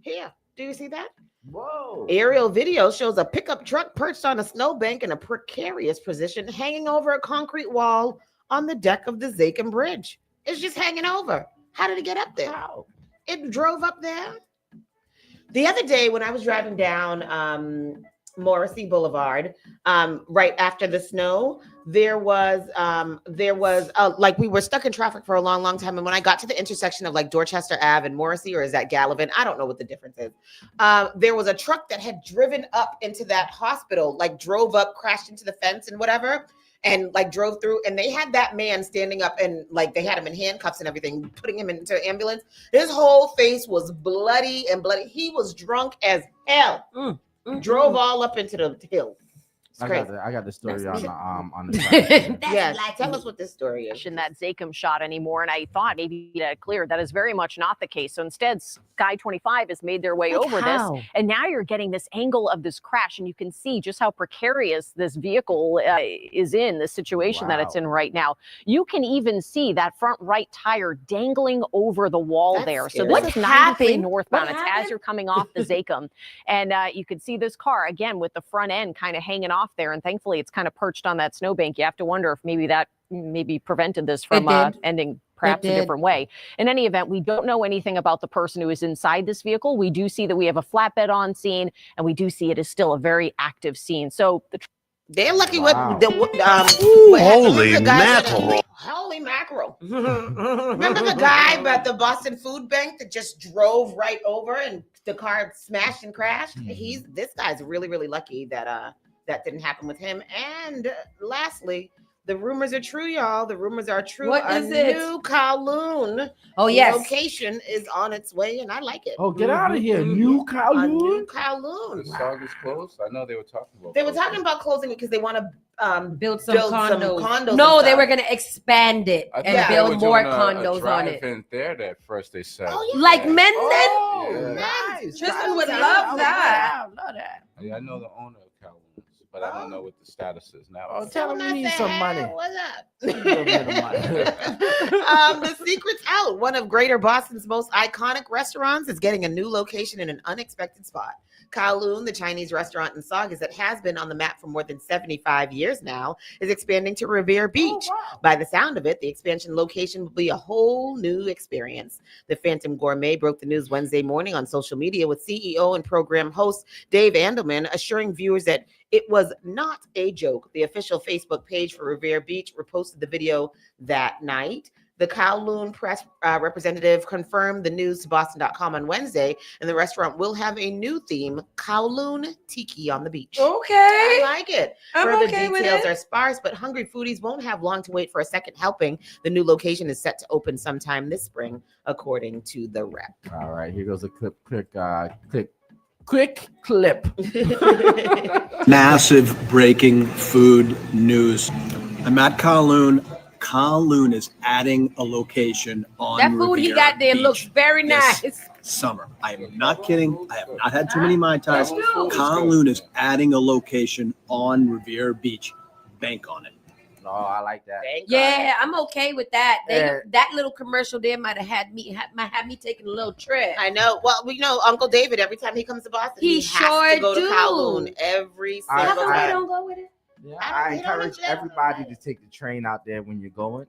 here? Do you see that? Whoa. Aerial video shows a pickup truck perched on a snowbank in a precarious position, hanging over a concrete wall on the deck of the Zakin Bridge. It's just hanging over. How did it get up there? How? It drove up there. The other day when I was driving down Morrissey Boulevard, right after the snow, there was like we were stuck in traffic for a long time. And when I got to the intersection of like Dorchester Ave and Morrissey, or is that Gallivan? I don't know what the difference is. There was a truck that had driven up into that hospital, like drove up, crashed into the fence and whatever, and like drove through. And they had that man standing up and like they had him in handcuffs and everything, putting him into an ambulance. His whole face was bloody. He was drunk as hell. Drove all up into the hill. I got the story on the side. Yes, tell us what this story is. That Zakim shot anymore, and I thought maybe that clear. That is very much not the case. So instead, Sky 25 has made their way over this, and now you're getting this angle of this crash, and you can see just how precarious this vehicle is in, the situation that it's in right now. You can even see that front right tire dangling over the wall there. Scary. So this is 93 northbound. It's as you're coming off the Zakim, and you can see this car again with the front end kind of hanging off there, and thankfully it's kind of perched on that snowbank. You have to wonder if maybe that prevented this from ending perhaps a different way. In any event, we don't know anything about the person who is inside this vehicle. We do see that we have a flatbed on scene, and we do see it is still a very active scene. So they're lucky Wow. Holy mackerel. Holy mackerel. Remember the guy at the Boston Food Bank that just drove right over and the car smashed and crashed? This guy's really, really lucky that that didn't happen with him. And lastly, the rumors are true, y'all. The rumors are true. What is it? New Kowloon location is on its way, and I like it. Oh, get out of here. New A Kowloon. new Kowloon. The Sog is closed. I know they were talking about. They were talking about closing it because they want to build some condos. and No, they stuff. were going to expand it I thought and they build were more doing condos a on it. drive-in there at first they said. Oh, yeah. Like Mendon? Oh, Yeah. nice. Tristan would love that. I love that. Yeah, I know the owner of Calhoun's, but I don't know what the status is now. Oh, tell him we need some money. What's up? A little bit of money. The secret's out. One of Greater Boston's most iconic restaurants is getting a new location in an unexpected spot. Kowloon, the Chinese restaurant in Saugus that has been on the map for more than 75 years now, is expanding to Revere Beach. wow. By the sound of it, the expansion location will be a whole new experience. The Phantom Gourmet broke the news Wednesday morning on social media with CEO and program host Dave Andelman assuring viewers that it was not a joke. The official Facebook page for Revere Beach reposted the video that night. The Kowloon press representative confirmed the news to Boston.com on Wednesday, and the restaurant will have a new theme, Kowloon Tiki on the beach. Okay. I like it. I'm Further okay with details it. are sparse, but hungry foodies won't have long to wait for a second helping. The new location is set to open sometime this spring, according to the rep. All right, here goes a quick clip. Massive breaking food news. I'm at Kowloon. Kowloon is adding a location on That food he Riviera got there Beach looks very this nice. summer. I am not kidding. I have not had too many Mai Tais. Kowloon is adding a location on Riviera Beach. Bank on it. Oh, I like that. Thank God. Yeah, I'm okay with that. Yeah. That little commercial there might have had me taking a little trip. I know. Well, we know Uncle David, every time he comes to Boston, He has sure to go do. to Kowloon every I- How single come they time. don't go with it? Yeah, I encourage everybody to take the train out there when you're going.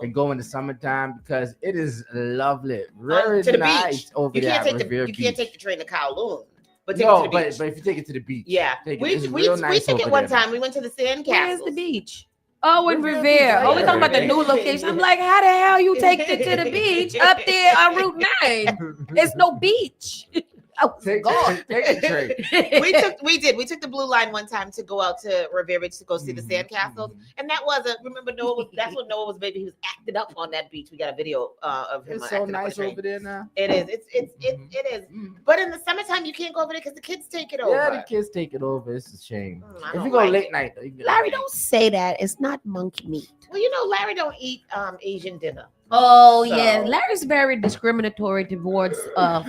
And go in the summertime because it is lovely. Very to the nice beach. over You there can't at take Revere you Beach. can't take the train to Kowloon. But take it to the beach. But if you take it to the beach, yeah. We took it one time. We went to the sand castle. Where's the beach? Oh, in Revere. Oh, we're talking about the new location. I'm like, how the hell you take it to the beach up there on Route 9? There's no beach. Oh, take the train. We took the blue line one time to go out to Revere Beach to go see the sand castles, and that was remember Noah that's what Noah was baby. He was acting up on that beach. We got a video of him. It's so nice over there now. It is. It is. But in the summertime, you can't go over there because the kids take it over. Yeah, the kids take it over. It's a shame. If you go late night, Larry, don't say that. It's not monkey meat. Well, Larry don't eat Asian dinner. Oh, so. Yeah. Larry's very discriminatory towards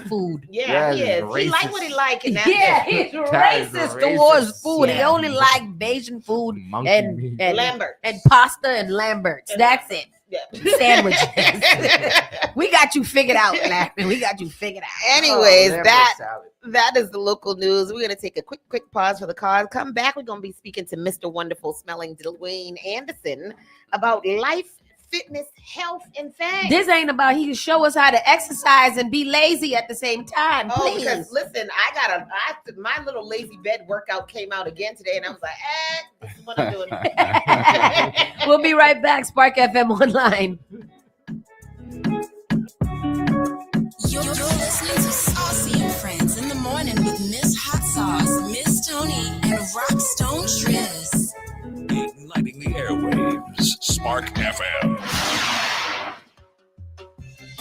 food. Yeah, he is. He like what he like. He's racist towards food. Yeah. He only like Bayesian food and Lambert. And pasta and Lamberts. That's it. Yeah. Sandwiches. We got you figured out, Larry. We got you figured out. Anyways, that is the local news. We're going to take a quick pause for the cause. Come back. We're going to be speaking to Mr. Wonderful Smelling Dwayne Anderson about life, fitness, health, and things. This ain't about he can show us how to exercise and be lazy at the same time. Please. Because listen, my little lazy bed workout came out again today, and I was like, this is what I'm doing. We'll be right back. Spark FM Online. You're listening to Saucy and Friends in the morning with Miss Hot Sauce, Miss Tony, and Rockstone Triz. Igniting the airwaves, Spark FM.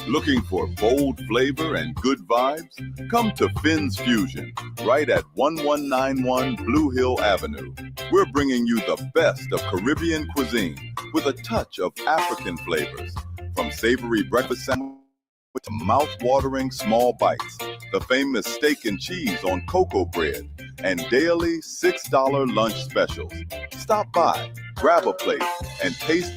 Looking for bold flavor and good vibes? Come to Finn's Fusion, right at 1191 Blue Hill Avenue. We're bringing you the best of Caribbean cuisine with a touch of African flavors. From savory breakfast sandwiches to mouth-watering small bites, the famous steak and cheese on cocoa bread, and daily $6 lunch specials. Stop by, grab a plate, and taste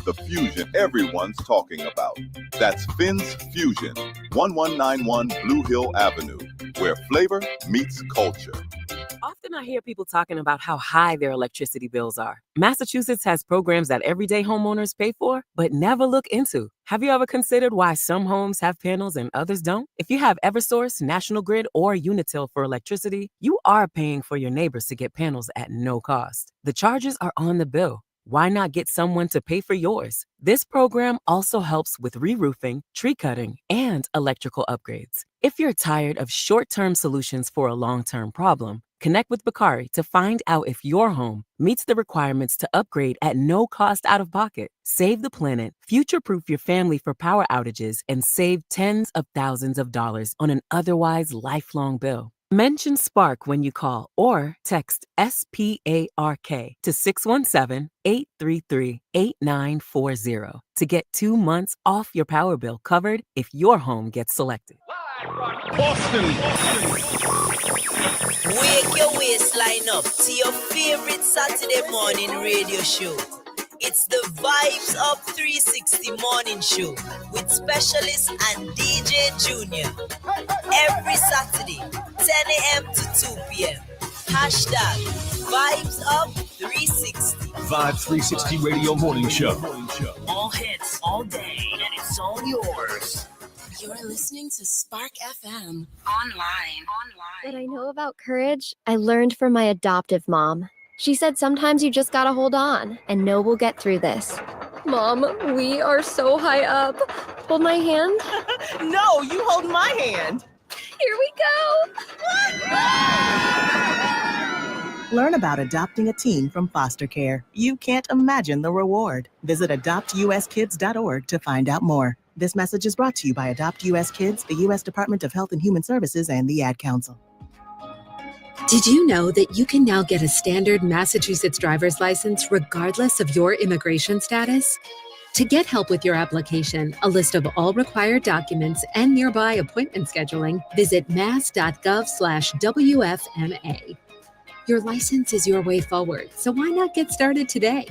the fusion everyone's talking about. That's Finn's Fusion, 1191 Blue Hill Avenue, where flavor meets culture. Often I hear people talking about how high their electricity bills are. Massachusetts has programs that everyday homeowners pay for, but never look into. Have you ever considered why some homes have panels and others don't? If you have Eversource, National Grid, or Unitil for electricity, you are paying for your neighbors to get panels at no cost. The charges are on the bill. Why not get someone to pay for yours? This program also helps with re-roofing, tree cutting, and electrical upgrades. If you're tired of short-term solutions for a long-term problem, connect with Bakari to find out if your home meets the requirements to upgrade at no cost out of pocket. Save the planet, future-proof your family for power outages, and save tens of thousands of dollars on an otherwise lifelong bill. Mention Spark when you call or text SPARK to 617-833-8940 to get 2 months off your power bill covered if your home gets selected. Boston. Wake your waistline up to your favorite Saturday morning radio show. It's the Vibes Up 360 morning show with specialist and DJ Junior. Every Saturday, 10 a.m. to 2 p.m. Hashtag Vibes Up 360. Vibe 360 radio morning show. All hits, all day, and it's all yours. You're listening to Spark FM. Online. What I know about courage, I learned from my adoptive mom. She said sometimes you just gotta hold on and know we'll get through this. Mom, we are so high up. Hold my hand. No, you hold my hand. Here we go. Learn about adopting a teen from foster care. You can't imagine the reward. Visit adoptuskids.org to find out more. This message is brought to you by Adopt US Kids, the U.S. Department of Health and Human Services, and the Ad Council. Did you know that you can now get a standard Massachusetts driver's license regardless of your immigration status? To get help with your application, a list of all required documents, and nearby appointment scheduling, visit mass.gov/WFMA. Your license is your way forward, so why not get started today?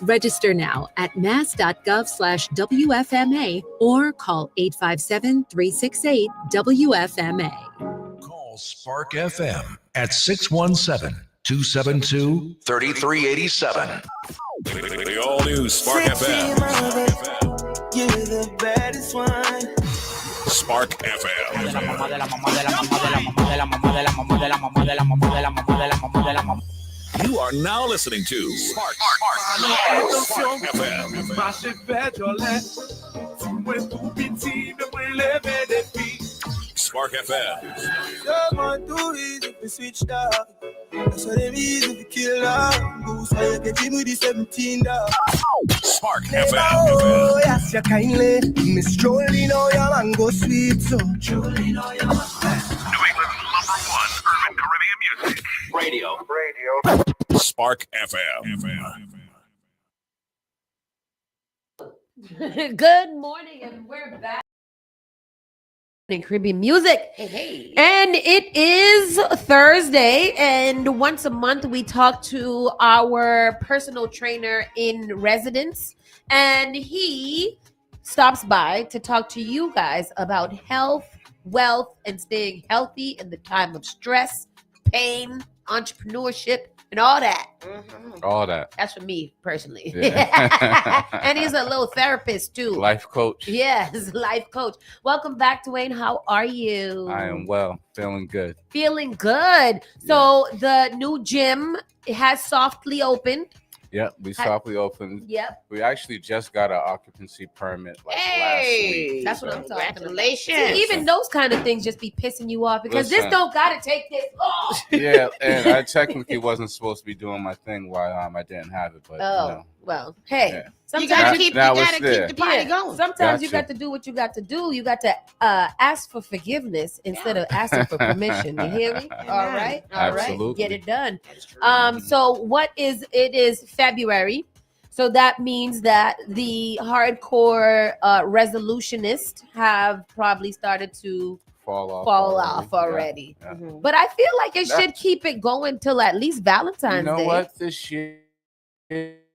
Register now at mass.gov/WFMA or call 857-368-WFMA. Call Spark FM at 617 272-3387. The all-new Spark FM. You're the baddest one. Spark FM. You are now listening to Spark FM. Spark FM. Spark FM. Oh, yes, you kindly. Miss strolling all your mango sweet. So, strolling all your mango. New England's #1 urban Caribbean music. Radio. Spark FM. Good morning, and we're back in Caribbean music. Hey. And it is Thursday, and once a month we talk to our personal trainer in residence, and he stops by to talk to you guys about health, wealth, and staying healthy in the time of stress, pain, entrepreneurship, and all that. All that. That's for me personally. Yeah. And he's a little therapist too. Life coach. Yes, life coach. Welcome back, Dwayne. How are you? I am well, feeling good. Feeling good. So the new gym has softly opened. Yep, we softly opened. Yep. We actually just got an occupancy permit last week. That's what I'm talking about. Congratulations. See, even those kind of things just be pissing you off because this Listen. don't gotta take this long. Yeah, and I technically wasn't supposed to be doing my thing while I didn't have it, but Well, hey, Yeah. sometimes You gotta Now- keep, now you it's gotta there. keep the party going. Sometimes you Gotcha. got to do what you got to do. You got to ask for forgiveness instead of asking for permission. You hear me? All right. Absolutely. Get it done. So it is February. So that means that the hardcore resolutionists have probably started to fall off already. Yeah. But I feel like it That- should keep it going till at least Valentine's You know Day. what? This year,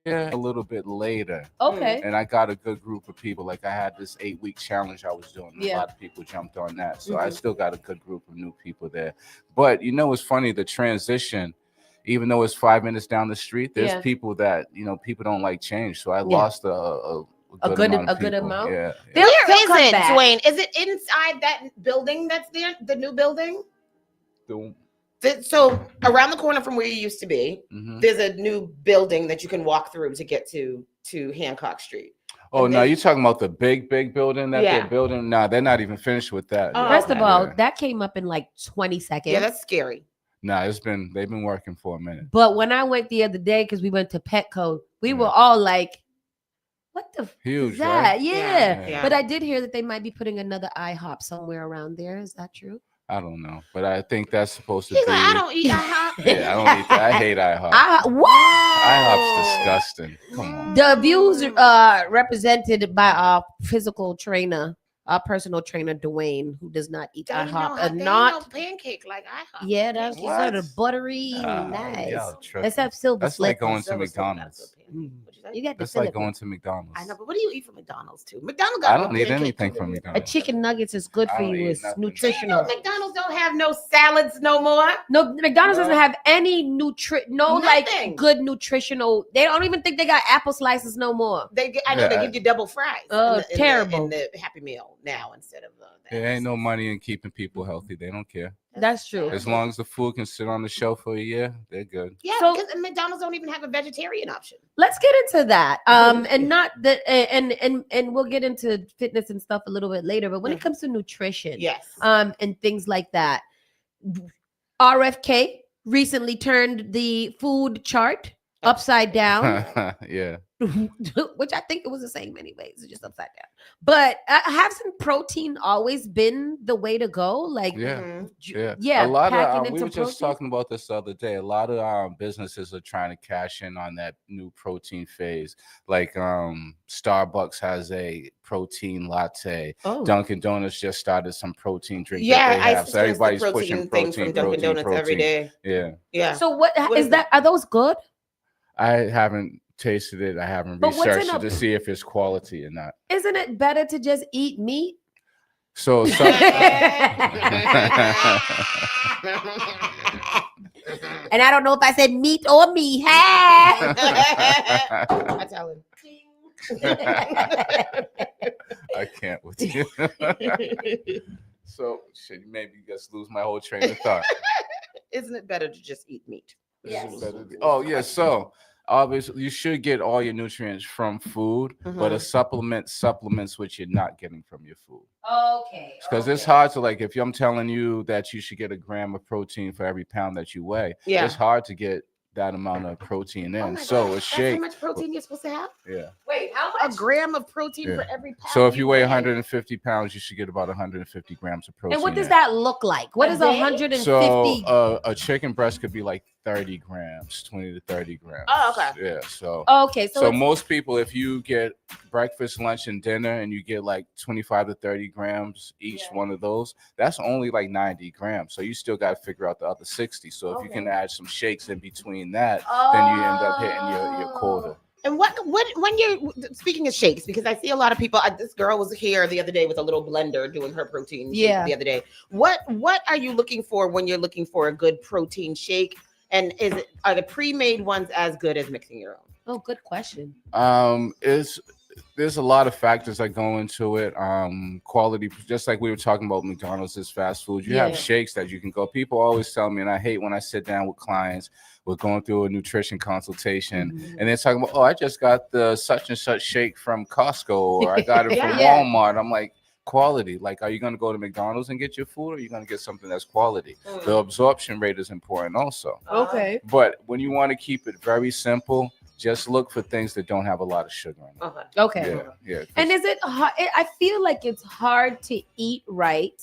a little bit later. Okay. And I got a good group of people. Like I had this 8-week challenge I was doing. Yeah. A lot of people jumped on that. So I Mhm. still got a good group of new people there. But you know, it's funny, the transition, even though it's 5 minutes down the street, there's Yeah. people that, people don't like change. So I lost a good amount. Of people. amount? Yeah. They'll Where is come it, back. Dwayne? Is it inside that building that's there, the new building? So around the corner from where you used to be, Mhm. there's a new building that you can walk through to get to Hancock Street. Oh, And no, then- you're talking about the big building that Yeah. they're building? No, they're not even finished with that. Oh, yet. First of all, Yeah. that came up in like 20 seconds. Yeah, that's scary. Nah, they've been working for a minute. But when I went the other day, because we went to Petco, we were all like, what the Huge, is that? right? Yeah. Yeah. But I did hear that they might be putting another IHOP somewhere around there. Is that true? I don't know, but I think that's supposed to He's be. like, I don't eat IHOP. Yeah, I don't eat that. I hate IHOP. What? IHOP's disgusting. Come on. The views represented by our physical trainer, our personal trainer, Dwayne, who does not eat They ain't IHOP, no- and they ain't not. no pancake like IHOP. Yeah, that's What? sort of buttery, Ah, nice. y'all tripping. Let's have silver That's like slippers. going to Silver slip, not McDonald's. silver pancake. What'd you say? You got the That's like Philippines. going to McDonald's. I know, but what do you eat from McDonald's too? McDonald's got I no don't eat pancake anything too, from do you? A McDonald's. chicken nuggets is good I for don't you. eat It's nothing. nutritional. McDonald's don't have no salads no more. No, McDonald's doesn't No. have any like Nothing. good nutritional. They don't even think they got apple slices no more. I know Yeah, they give you double fries. Oh, terrible. In the Happy Meal now instead of that. There ain't no money in keeping people healthy. They don't care. That's true. As long as the food can sit on the shelf for a year, they're good. Yeah, So- because McDonald's don't even have a vegetarian option. Let's get into that. And not that, and we'll get into fitness and stuff a little bit later. But when it comes to nutrition, Yes. and things like that, RFK recently turned the food chart upside down. Yeah. Which I think it was the same anyways, it's just upside down. But hasn't protein always been the way to go? Like, Yeah. Yeah. yeah, A lot packing of we into were just protein? talking about this the other day. A lot of businesses are trying to cash in on that new protein phase. Like Starbucks has a protein latte. Oh. Dunkin' Donuts just started some protein drink. Yeah, that I they have. So suggest the everybody's protein pushing things protein, from Dunkin' protein, Donuts every protein. day. Yeah. Yeah. So what What is is that? Are those good? I haven't tasted it. I haven't But what's in researched a- it to see if it's quality or not. Isn't it better to just eat meat? So And I don't know if I said meat or me. Hey! I tell him. I can't with you. So, shit, maybe you just lose my whole train of thought. Isn't it better to just eat meat? Yes. Oh, yeah. So, obviously, you should get all your nutrients from food, but a supplements what you're not getting from your food. Okay. Because it's hard to, like, if I'm telling you that you should get a gram of protein for every pound that you weigh, it's hard to get that amount of protein in. So a shake. That's how much protein you're supposed to have? Yeah. Wait, how much? A gram of protein for every pound. So if you weigh 150 pounds, you should get about 150 grams of protein. And what does that look like? What is 150? So a chicken breast could be like 30 grams, 20 to 30 grams. Oh, okay. Yeah. So okay. So most people, if you get breakfast, lunch, and dinner, and you get like 25 to 30 grams each one of those, that's only like 90 grams. So you still got to figure out the other 60. So if you can add some shakes in between that, then you end up hitting your quota. And what when you're speaking of shakes, because I see a lot of people. This girl was here the other day with a little blender doing her protein shake the other day. What are you looking for when you're looking for a good protein shake? And are the pre-made ones as good as mixing your own? Oh, good question. There's a lot of factors that go into it. Quality, just like we were talking about McDonald's is fast food. You have shakes that you can go. People always tell me, and I hate when I sit down with clients, we're going through a nutrition consultation, and they're talking about, oh, I just got the such and such shake from Costco, or I got it from Walmart. I'm like, quality. Like, are you going to go to McDonald's and get your food, or are you going to get something that's quality? The absorption rate is important also. Okay. But when you want to keep it very simple, just look for things that don't have a lot of sugar in it. Okay. Yeah. And is it hard? I feel like it's hard to eat right.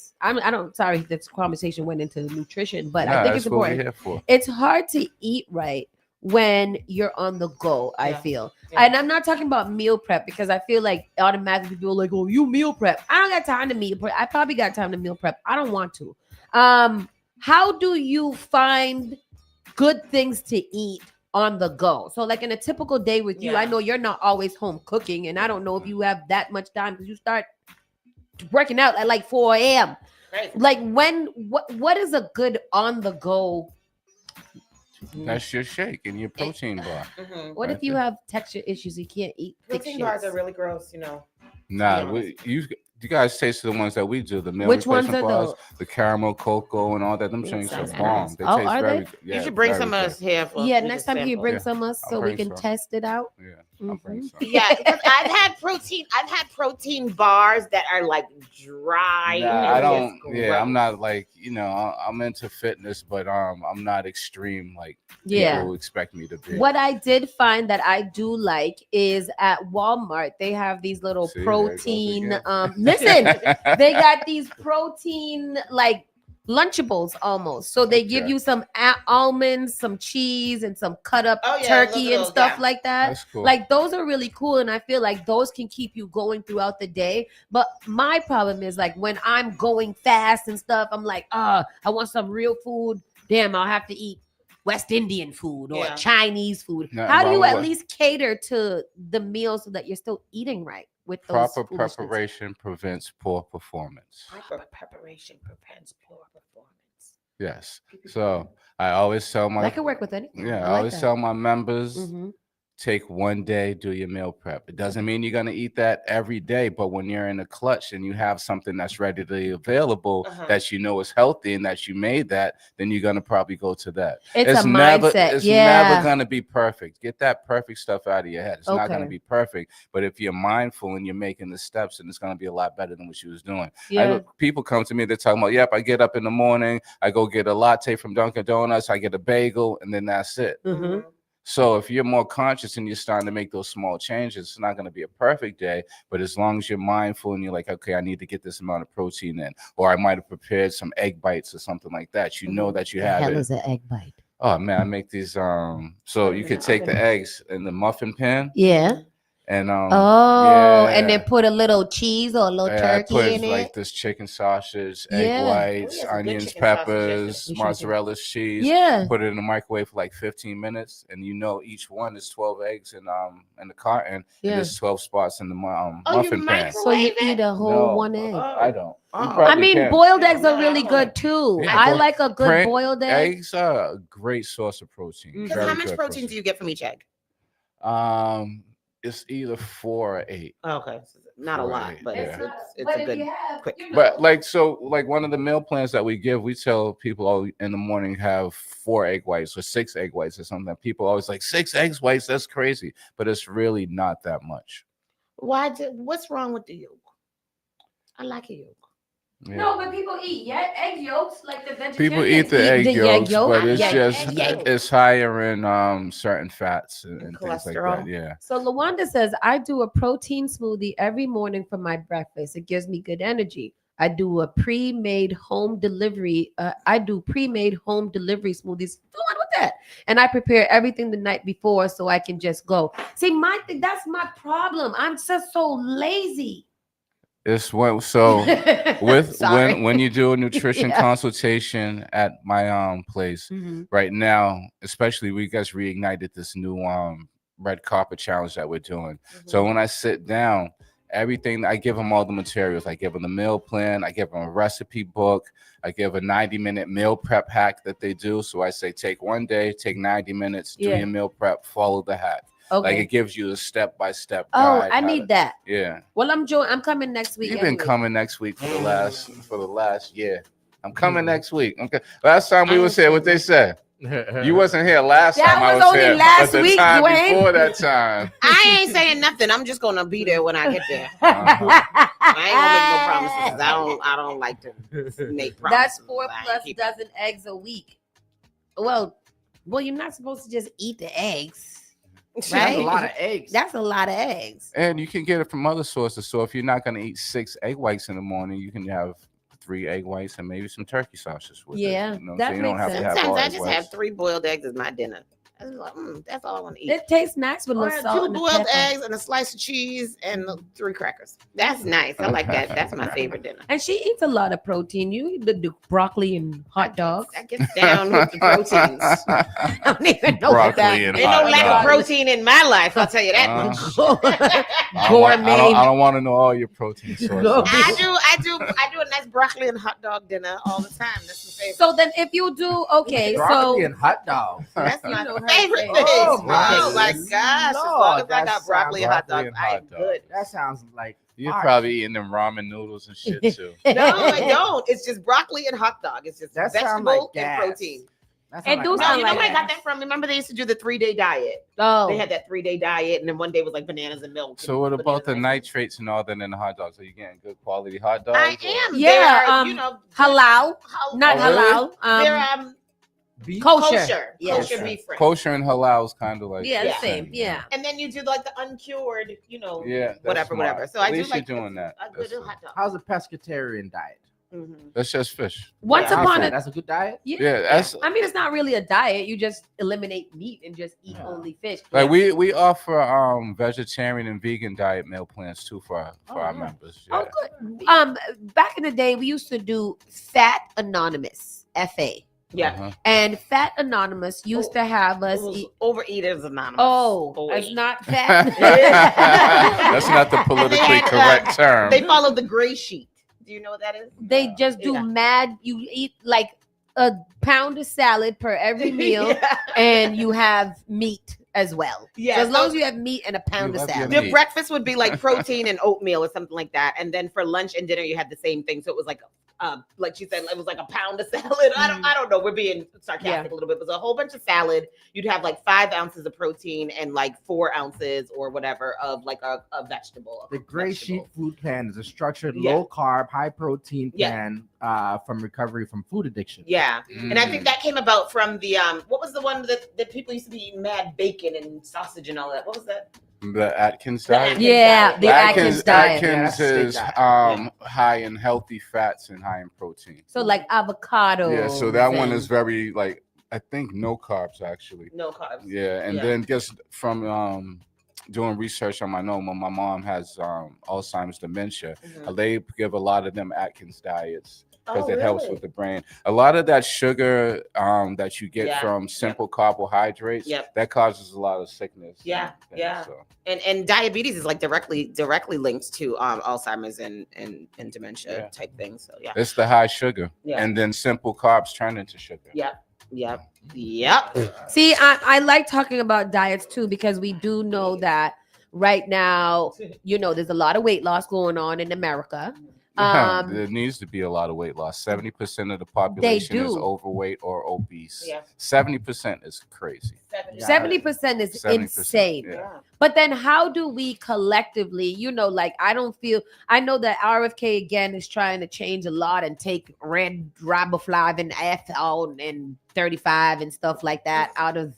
Sorry, this conversation went into nutrition, but I think it's important. What we're here for. It's hard to eat right when you're on the go, I feel. And I'm not talking about meal prep, because I feel like automatically people are like, oh, you meal prep. I don't got time to meal prep. I probably got time to meal prep. I don't want to. How do you find good things to eat on the go? So like in a typical day with you, I know you're not always home cooking, and I don't know if you have that much time, because you start working out at like 4 a.m. Right. Like what is a good on the go? That's your shake and your protein bar. What if you have texture issues? You can't eat thick Protein bars shits? are really gross, you know. Nah, you guys taste the ones that we do. The meal Which ones replacement are bars, those? the caramel cocoa and all that. Them things are bomb. They Oh, taste are very they? good. Yeah, You should bring very some of good. us here. Yeah, next time can you bring some us I'll so we bring can some. test it out? Yeah, I'll bring some. Yeah, because I've had protein bars that are like dry. Nah, I don't. Yeah, I'm not like, I'm into fitness, but I'm not extreme like people expect me to be. What I did find that I do like is at Walmart they have these little protein. Listen, they got these protein like Lunchables almost. So they give you some almonds, some cheese, and some cut up turkey and stuff like that. That's cool. Like those are really cool, and I feel like those can keep you going throughout the day. But my problem is like when I'm going fast and stuff, I'm like, I want some real food. Damn, I'll have to eat West Indian food or Chinese food. How do you at least cater to the meals so that you're still eating right with those Proper preparation prevents poor performance. Proper preparation prevents poor performance. Yes. So I always tell my I can work with it. Yeah, I always tell my members, take one day, do your meal prep. It doesn't mean you're going to eat that every day, but when you're in a clutch and you have something that's readily available that you know is healthy and that you made that, then you're going to probably go to that. It's a never, mindset. It's never going to be perfect. Get that perfect stuff out of your head. It's not going to be perfect, but if you're mindful and you're making the steps, then it's going to be a lot better than what you was doing. People come to me, they're talking about, yep, I get up in the morning, I go get a latte from Dunkin' Donuts, I get a bagel, and then that's it. So if you're more conscious and you're starting to make those small changes, it's not going to be a perfect day, but as long as you're mindful and you're like, okay, I need to get this amount of protein in, or I might have prepared some egg bites or something like that. You know that you have Hell it. is an egg bite? Oh man, I make these. So you could take the eggs in the muffin pan. Yeah. And and then put a little cheese or a little turkey in it. Like this chicken sausage, egg whites, onions, peppers, mozzarella cheese. Yeah. Put it in the microwave for like 15 minutes, and each one is 12 eggs in the carton. Yeah. And there's 12 spots in the muffin pan. So you eat a whole one egg. I don't. I mean, boiled eggs are really good too. Yeah, I like a good boiled egg. Eggs are a great source of protein. Because how much protein do you get from each egg? It's either 4 or 8. Okay, not a lot, but it's a good quick. But like one of the meal plans that we give, we tell people in the morning have 4 egg whites or 6 egg whites or something. People always like 6 egg whites. That's crazy, but it's really not that much. What's wrong with the yolk? I like a yolk. Yeah. No, but people eat egg yolks like the vegetarians. People eat the egg yolks, but it's higher in certain fats and things like that. Yeah. So Lawanda says, I do a protein smoothie every morning for my breakfast. It gives me good energy. I do a pre-made home delivery. Pre-made home delivery smoothies. What with that? And I prepare everything the night before so I can just go. See, that's my problem. I'm just so lazy. It's when you do a nutrition consultation at my place right now, especially we guys reignited this new red carpet challenge that we're doing. So when I sit down, everything I give them all the materials. I give them the meal plan. I give them a recipe book. I give a 90-minute meal prep hack that they do. So I say, take one day, take 90 minutes, do your meal prep, follow the hack. Okay. Like it gives you a step-by-step guide. I need that. Yeah. Well, I'm coming next week. You've been coming next week for the last year. I'm coming next week. Okay. Last time we was here, what they said? You wasn't here last time I was here. Last week, time Dwayne. Before that time. I ain't saying nothing. I'm just gonna be there when I get there. I ain't gonna make no promises. I don't like to make promises. That's 4 plus dozen eggs a week. Well, you're not supposed to just eat the eggs. Right? That's a lot of eggs. That's a lot of eggs. And you can get it from other sources. So if you're not going to eat 6 egg whites in the morning, you can have 3 egg whites and maybe some turkey sausages with it. You know, that makes sense. Sometimes I just have 3 boiled eggs as my dinner. That's all I want to eat. It tastes nice with a little salt. 2 boiled eggs and a slice of cheese and 3 crackers. That's nice. I like that. That's my favorite dinner. And she eats a lot of protein. You eat the broccoli and hot dogs. I get down with the proteins. I don't even know what that is. There's no lack of protein in my life. I'll tell you that much. Gourmet. I don't want to know all your protein sources. I do a nice broccoli and hot dog dinner all the time. That's my favorite. So then, if you do broccoli and hot dog. That's my favorite thing. Oh my gosh! As long as I got broccoli and hot dog, I am good. That sounds like you're probably eating them ramen noodles and shit too. No, I don't. It's just broccoli and hot dog. It's just vegetable and protein. And you know where I got that from? Remember they used to do the 3-day diet. Oh, they had that 3-day diet, and then one day was like bananas and milk. So what about the nitrates and all that in the hot dogs? Are you getting good quality hot dogs? I am. Yeah. Halal, not halal. Beef? Kosher. Kosher beef. Kosher and halal is kind of like the same. Yeah. And then you do like the uncured, whatever. Smart. So I do like doing that. How's a pescatarian diet? That's just fish. Once upon a that's a good diet. Yeah, I mean, it's not really a diet. You just eliminate meat and just eat only fish. Like we offer vegetarian and vegan diet meal plans too for our members. Yeah. Oh, good. Back in the day, we used to do Fat Anonymous, FA. Yeah. And Fat Anonymous used to have us eat Overeaters Anonymous. Oh, it's not fat. That's not the politically correct term. They follow the gray sheet. Do you know what that is? They just do you eat like a pound of salad per every meal and you have meat as well. Yeah. So as long as you have meat and a pound of salad. Your breakfast would be like protein and oatmeal or something like that. And then for lunch and dinner, you had the same thing. So it was like she said, it was like a pound of salad. I don't know. We're being sarcastic a little bit. It was a whole bunch of salad. You'd have like 5 ounces of protein and like 4 ounces or whatever of like a vegetable. The gray sheet food plan is a structured, low carb, high protein plan from recovery from food addiction. Yeah. And I think that came about from the, what was the one that people used to be eating mad bacon and sausage and all that? What was that? The Atkins diet. The Atkins diet. Atkins is high in healthy fats and high in protein. So like avocado. Yeah, so that one is very like I think no carbs actually. No carbs. Yeah, and then just from doing research on my own. When my mom has Alzheimer's dementia, they give a lot of them Atkins diets because it helps with the brain. A lot of that sugar that you get from simple carbohydrates, that causes a lot of sickness. So. And diabetes is like directly linked to Alzheimer's and dementia type things. So it's the high sugar, and then simple carbs turn into sugar. Yep. See, I like talking about diets too, because we do know that right now, there's a lot of weight loss going on in America. There needs to be a lot of weight loss. 70% of the population is overweight or obese. 70% is crazy. 70% is insane. But then how do we collectively, I know that RFK again is trying to change a lot and take red riboflavin F out and 35 and stuff like that out of.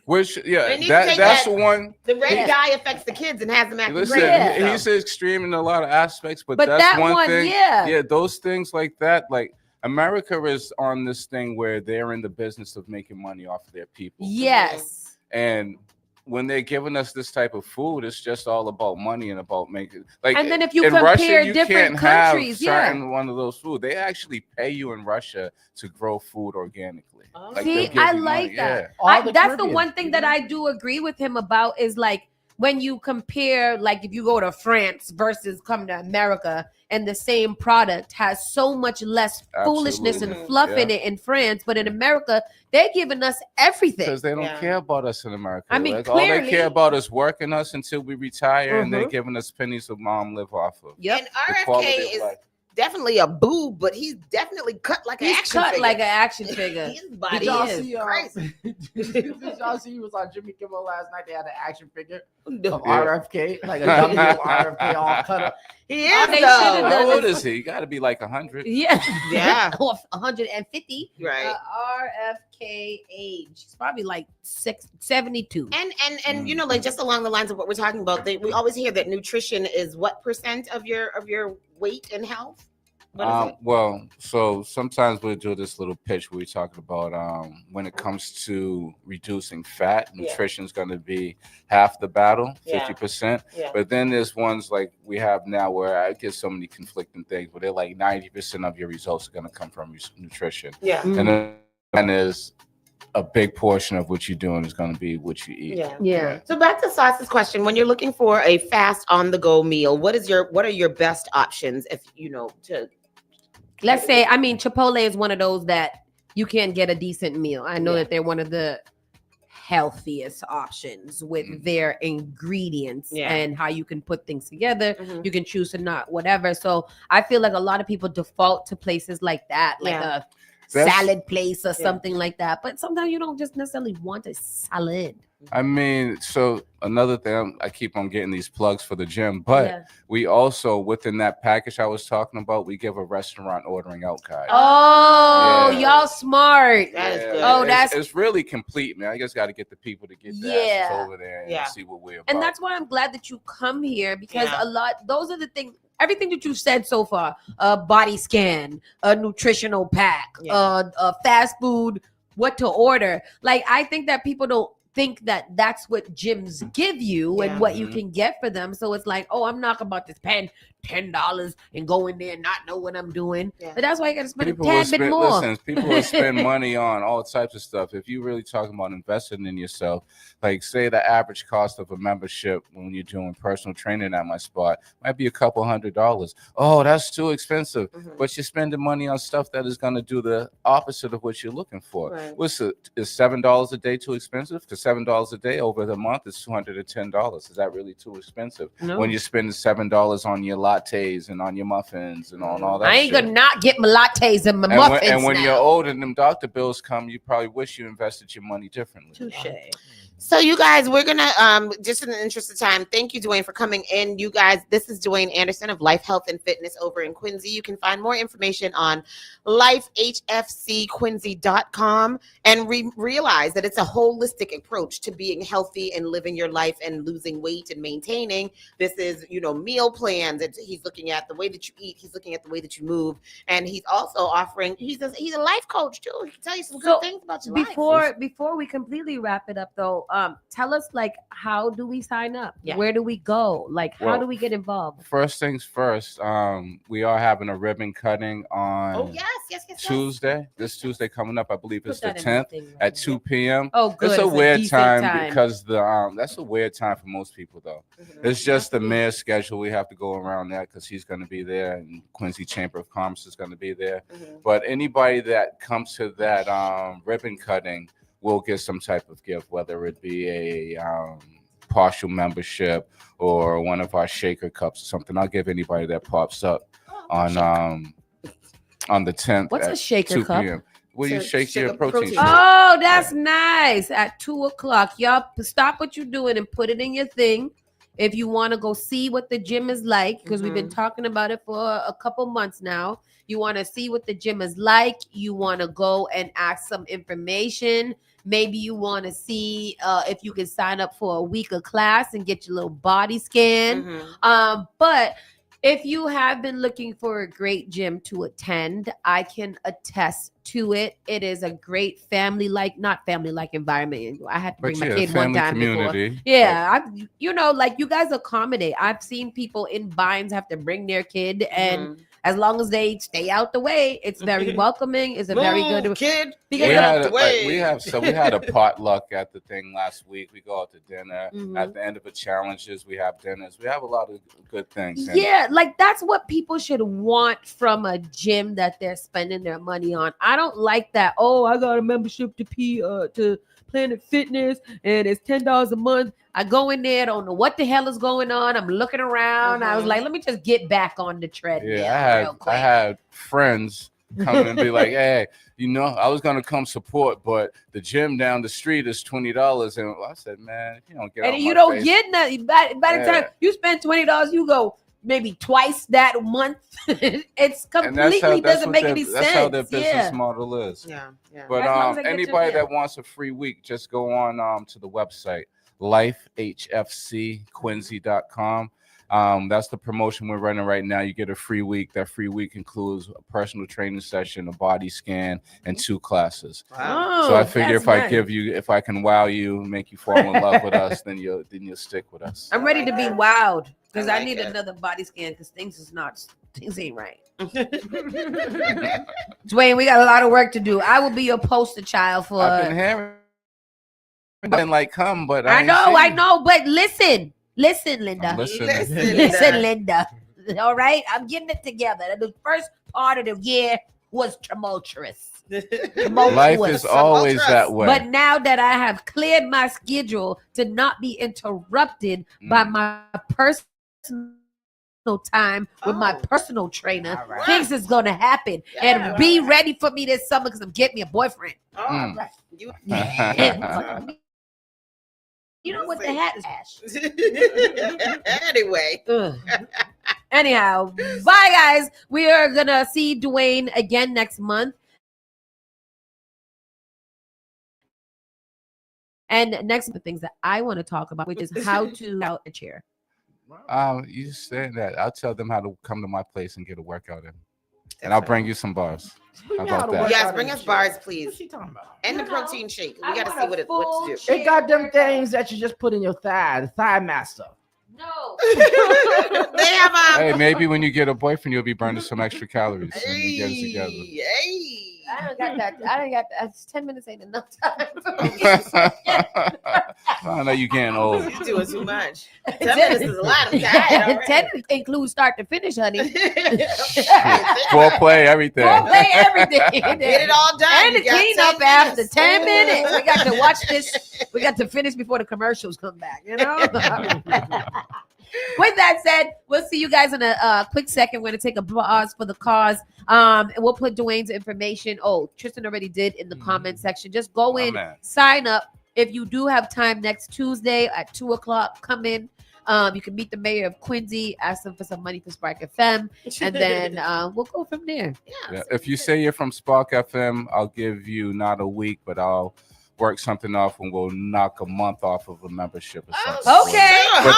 Which that's one. The red dye affects the kids and has them acting Listen, crazy. he's extreme in a lot of aspects, but that's one thing. Yeah, those things like that, like America is on this thing where they're in the business of making money off of their people. Yes. And when they're giving us this type of food, it's just all about money and about making like. And then if you in compare Russia, you different can't countries, have certain one of those food. They actually pay you in Russia to grow food organically. Like see, I like that. That's the one thing that I do agree with him about is like when you compare, like if you go to France versus come to America and the same product has so much less foolishness and fluff in it in France, but in America, they're giving us everything. Because they don't care about us in America. I mean, like, clearly, all they care about is working us until we retire, and they're giving us pennies of mom live off of. And RFK is definitely a boob, but he's definitely cut like an action figure. Like an action figure. His body Did y'all is see, crazy. Did y'all see he was on Jimmy Kimmel last night? They had an action figure of RFK, like a W of RFK all cut up. He is though. How old is he? You got to be like 100. Yeah. Or 150. Right. RFK age. He's probably like 72. And like just along the lines of what we're talking about, we always hear that nutrition is what % of your weight and health? Well, so sometimes we'll do this little pitch where we're talking about when it comes to reducing fat, nutrition is going to be half the battle, 50%. But then there's ones like we have now where I get so many conflicting things, but they're like 90% of your results are going to come from nutrition. And then there's a big portion of what you're doing is going to be what you eat. Yeah. So back to Saucy's question: when you're looking for a fast on-the-go meal, what are your best options? If to let's say, Chipotle is one of those that you can get a decent meal. I know that they're one of the healthiest options with their ingredients and how you can put things together. You can choose to not whatever. So I feel like a lot of people default to places like that, like a salad place or something like that. But sometimes you don't just necessarily want a salad. So another thing, I keep on getting these plugs for the gym, but we also, within that package I was talking about, we give a restaurant ordering out guide. Oh, y'all smart. That is good. It's really complete, man. I just got to get the people to get their asses over there and see what we're about. And that's why I'm glad that you come here, because those are the things, everything that you've said so far, a body scan, a nutritional pack, a fast food, what to order. Like, I think that people don't think that that's what gyms give you and what you can get for them. So it's like, oh, I'm not about to spend $10 and go in there and not know what I'm doing. But that's why you got to spend a tad bit more. Listen, people will spend money on all types of stuff. If you're really talking about investing in yourself, like say the average cost of a membership when you're doing personal training at my spot might be a couple $100. Oh, that's too expensive. But you're spending money on stuff that is going to do the opposite of what you're looking for. Is $7 a day too expensive? Because $7 a day over the month is $210. Is that really too expensive? No. When you're spending $7 on your lattes and on your muffins and on all that I ain't gonna not get my lattes and my muffins and when now. you're old and them doctor bills come, you probably wish you invested your money differently. Touche. So you guys, we're gonna just in the interest of time, thank you, Dwayne, for coming in. You guys, this is Dwayne Anderson of Life, Health, and Fitness over in Quincy. You can find more information on lifehfcquincy.com and realize that it's a holistic approach to being healthy and living your life and losing weight and maintaining. This is, meal plans. He's looking at the way that you eat. He's looking at the way that you move, and he's also offering. He's a life coach too. He can tell you some good things about your life. Before we completely wrap it up, though. tell us, like, how do we sign up? Yeah. Where do we go? Like, how do we get involved? First things first, we are having a ribbon cutting on yes. Tuesday. This Tuesday coming up, I believe Put it's the that in the 10th thing right at 2 p.m. Oh, good. It's a It's a weird decent time. because that's a weird time for most people, though. It's just the mayor's schedule. We have to go around that because he's going to be there, and Quincy Chamber of Commerce is going to be there. But anybody that comes to that ribbon cutting will get some type of gift, whether it be a partial membership or one of our shaker cups or something. I'll give anybody that pops up on the 10th. What's a shaker 2 cup? p.m. Where you shake your protein shake. Oh, that's nice. At 2:00, y'all stop what you're doing and put it in your thing. If you want to go see what the gym is like, because we've been talking about it for a couple months now. You want to see what the gym is like. You want to go and ask some information. Maybe you want to see if you can sign up for a week of class and get your little body scan. But if you have been looking for a great gym to attend, I can attest to it. It is a great not family-like environment. I had to bring my kid one time community. before. Yeah, like you guys accommodate. I've seen people in binds have to bring their kid, and as long as they stay out the way, it's very welcoming. It's a very good kid. We had a potluck at the thing last week. We go out to dinner. At the end of the challenges, we have dinners. We have a lot of good things. Yeah, like that's what people should want from a gym that they're spending their money on. I don't like that. Oh, I got a membership to Planet Fitness and it's $10 a month. I go in there, don't know what the hell is going on. I'm looking around. I was like, let me just get back on the treadmill. Yeah, I had friends come and be like, hey, I was gonna come support, but the gym down the street is $20. And I said, man, if you don't get and you don't get nothing. By the time you spend $20, you go maybe twice that month. It's completely doesn't make any sense. That's how their business model is. Yeah. But anybody that wants a free week, just go on to the website lifehfcquincy.com. That's the promotion we're running right now. You get a free week. That free week includes a personal training session, a body scan, and 2 classes. Wow. So I figure if I can wow you, make you fall in love with us, then you'll stick with us. I'm ready to be wowed because I need another body scan because things ain't right. Dwayne, we got a lot of work to do. I will be your poster child for. I've been hearing. Come, but I know, but listen, Linda. Listen, Linda. All right, I'm getting it together. The first part of the year was tumultuous. Life is always that way. But now that I have cleared my schedule to not be interrupted by my personal time with my personal trainer, things is gonna happen. And be ready for me this summer because I'm getting me a boyfriend. You know what the hat is, Ash. Anyway. Anyhow, bye guys. We are gonna see Dwayne again next month. And next, the things that I want to talk about, which is how to out a chair. You say that. I'll tell them how to come to my place and get a workout in. And I'll bring you some bars. How about that? Yes, bring us bars, please. What's she talking about? And the protein shake. We got to see what to do. It got them things that you just put in your thigh master. No. They have Hey, maybe when you get a boyfriend, you'll be burning some extra calories when you get it together. I don't got that. 10 minutes ain't enough time. I know you're getting old. You're doing too much. 10 minutes is a lot of time. 10 includes start to finish, honey. Foreplay, everything. Foreplay, everything. Get it all done. And the cleanup after 10 minutes. We got to watch this. We got to finish before the commercials come back, With that said, we'll see you guys in a quick second. We're going to take a pause for the cause. And we'll put Dwayne's information. Oh, Tristan already did in the comment section. Just go in, sign up. If you do have time next Tuesday at 2:00, come in. You can meet the mayor of Quincy, ask them for some money for Spark FM, and then we'll go from there. Yeah. If you say you're from Spark FM, I'll give you not a week, but I'll work something off and we'll knock a month off of a membership or something. Okay. But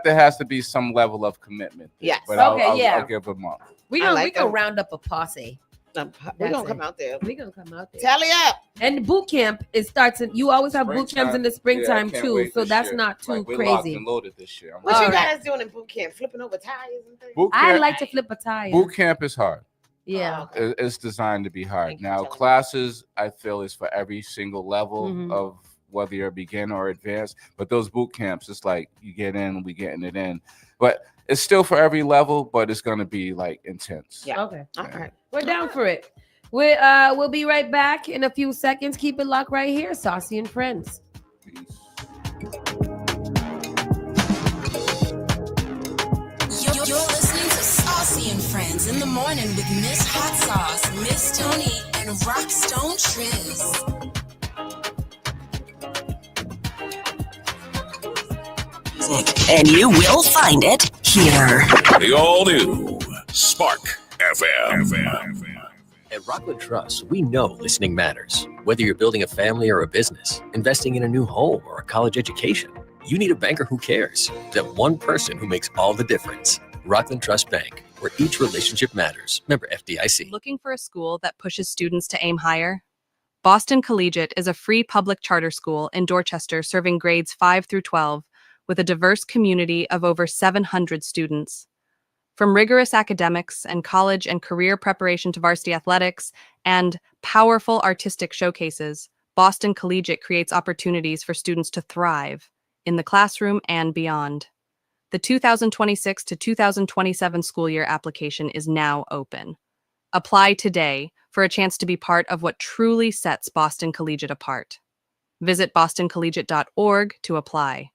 there has to be some level of commitment. Yes. But I'll give a month. We can round up a posse. We're gonna come out there. We're gonna come out there. Tally up. And boot camp, it starts in. You always have boot camps in the springtime too, so that's not too we're locked crazy. and loaded this year. What you guys doing in boot camp? Flipping over tires and things? I like to flip a tire. Boot camp is hard. Yeah, It's designed to be hard. Now, classes I feel is for every single level of whether you're a beginner or advanced. But those boot camps, it's like you get in, we getting it in. But it's still for every level, but it's gonna be like intense. Yeah. Okay. All right. We're down for it. We'll be right back in a few seconds. Keep it locked right here, Saucy and Friends. You're listening to Saucy and Friends in the morning with Miss Hot Sauce, Miss Tony, and Rockstone Triz. And you will find it here. The all-new Spark FM. At Rockland Trust, we know listening matters. Whether you're building a family or a business, investing in a new home or a college education, you need a banker who cares. That one person who makes all the difference. Rockland Trust Bank, where each relationship matters. Member FDIC. Looking for a school that pushes students to aim higher? Boston Collegiate is a free public charter school in Dorchester serving grades 5 through 12 with a diverse community of over 700 students. From rigorous academics and college and career preparation to varsity athletics and powerful artistic showcases, Boston Collegiate creates opportunities for students to thrive in the classroom and beyond. The 2026 to 2027 school year application is now open. Apply today for a chance to be part of what truly sets Boston Collegiate apart. Visit bostoncollegiate.org to apply.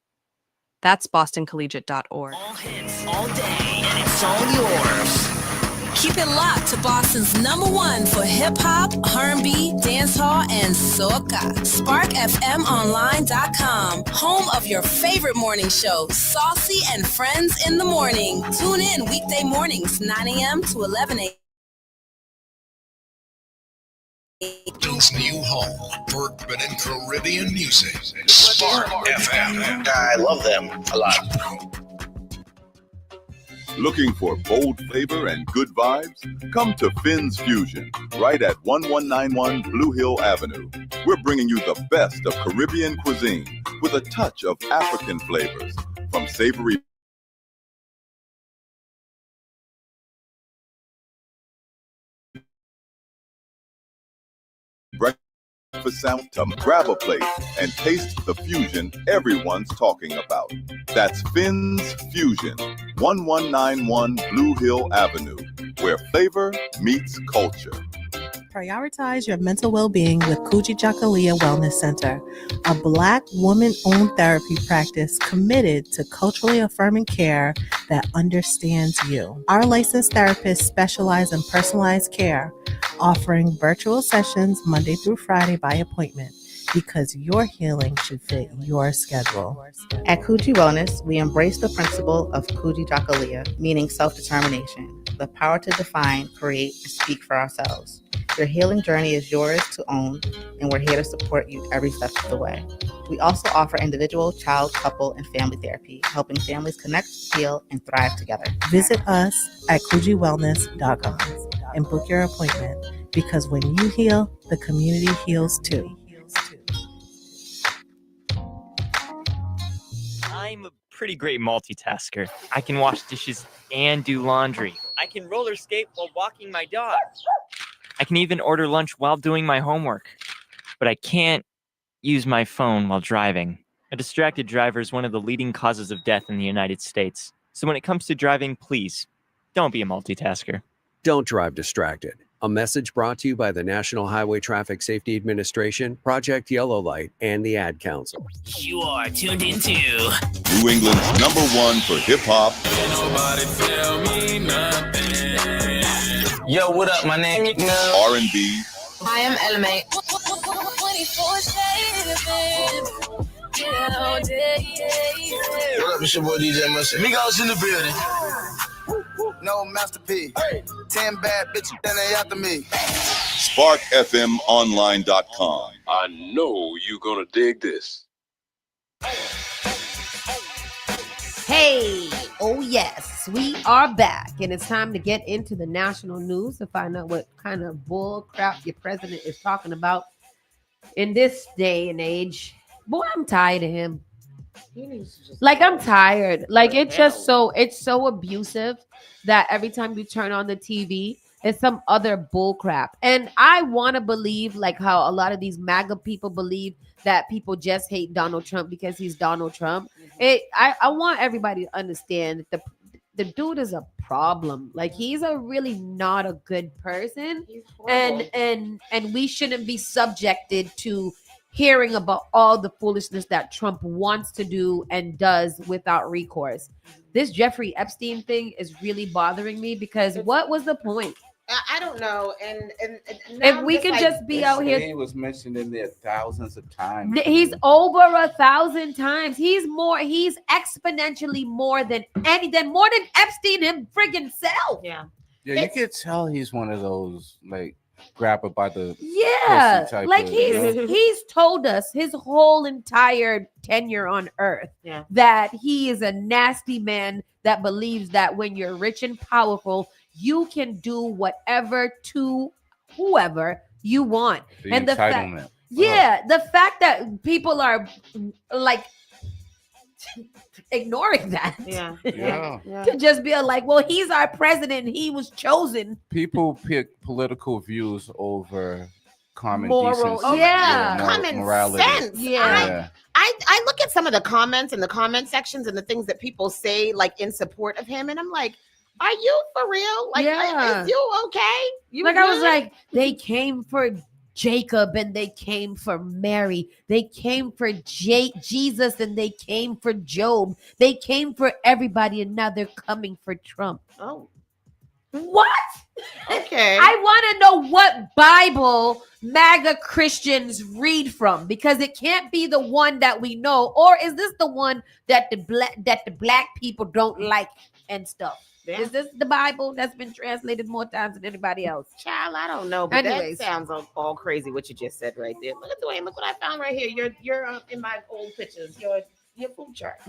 That's bostoncollegiate.org. All hits, all day, and it's all yours. Keep it locked to Boston's #1 for hip-hop, R&B, dancehall, and soca. SparkFMOnline.com, home of your favorite morning show, Saucy and Friends in the Morning. Tune in weekday mornings, 9 a.m. to 11 a.m. Bill's new home for urban and Caribbean music. Spark FM. I love them a lot. Looking for bold flavor and good vibes? Come to Finn's Fusion, right at 1191 Blue Hill Avenue. We're bringing you the best of Caribbean cuisine with a touch of African flavors, from savory breakfast sandwich to grab a plate and taste the fusion everyone's talking about. That's Finn's Fusion, 1191 Blue Hill Avenue, where flavor meets culture. Prioritize your mental well-being with Kuji Jakalia Wellness Center, a Black woman-owned therapy practice committed to culturally affirming care that understands you. Our licensed therapists specialize in personalized care, offering virtual sessions Monday through Friday by appointment, because your healing should fit your schedule. At Kuji Wellness, we embrace the principle of Kuji Jakalia, meaning self-determination, the power to define, create, and speak for ourselves. Your healing journey is yours to own, and we're here to support you every step of the way. We also offer individual, child, couple, and family therapy, helping families connect, heal, and thrive together. Visit us at kujiwellness.com and book your appointment, because when you heal, the community heals too. I'm a pretty great multitasker. I can wash dishes and do laundry. I can roller skate while walking my dog. I can even order lunch while doing my homework. But I can't use my phone while driving. A distracted driver is one of the leading causes of death in the United States. So when it comes to driving, please, don't be a multitasker. Don't drive distracted. A message brought to you by the National Highway Traffic Safety Administration, Project Yellow Light, and the Ad Council. You are tuned into New England's #1 for hip-hop. Nobody tell me nothing. Yo, what up? My name is R&B. Hi, I'm LMA. What up, it's your boy DJ Mustard. Migos in the building. No Master P. 10 bad bitches, then they after me. SparkFMOnline.com. I know you're gonna dig this. Hey, Oh, yes, we are back. And it's time to get into the national news to find out what kind of bull crap your president is talking about in this day and age. Boy, I'm tired of him. Like, I'm tired. Like, it's so abusive that every time you turn on the TV, it's some other bull crap. And I want to believe, like how a lot of these MAGA people believe, that people just hate Donald Trump because he's Donald Trump. I want everybody to understand that the dude is a problem. Like, he's a really not a good person, and we shouldn't be subjected to hearing about all the foolishness that Trump wants to do and does without recourse. This Jeffrey Epstein thing is really bothering me because what was the point? I don't know, and if we could just be out here. He was mentioned in there thousands of times. He's over 1,000 times. He's exponentially more than Epstein him friggin' self. Yeah, you could tell he's one of those like grab it by the like he's told us his whole entire tenure on Earth that he is a nasty man that believes that when you're rich and powerful, you can do whatever to whoever you want. And the fact, the fact that people are like ignoring that, to just be like, well, he's our president, he was chosen. People pick political views over common moral, decency, common morality. Sense. I look at some of the comments in the comment sections and the things that people say like in support of him, and I'm like, are you for real? Like, is you okay? I was like, they came for Jacob and they came for Mary. They came for Jesus and they came for Job. They came for everybody, and now they're coming for Trump. Oh. What? Okay. I want to know what Bible MAGA Christians read from, because it can't be the one that we know, or is this the one that the black people don't like and stuff? Yeah. Is this the Bible that's been translated more times than anybody else? Child, I don't know. But anyways, that sounds all crazy what you just said right there. Look at the way. Look what I found right here. You're in my old pictures. Your food chart.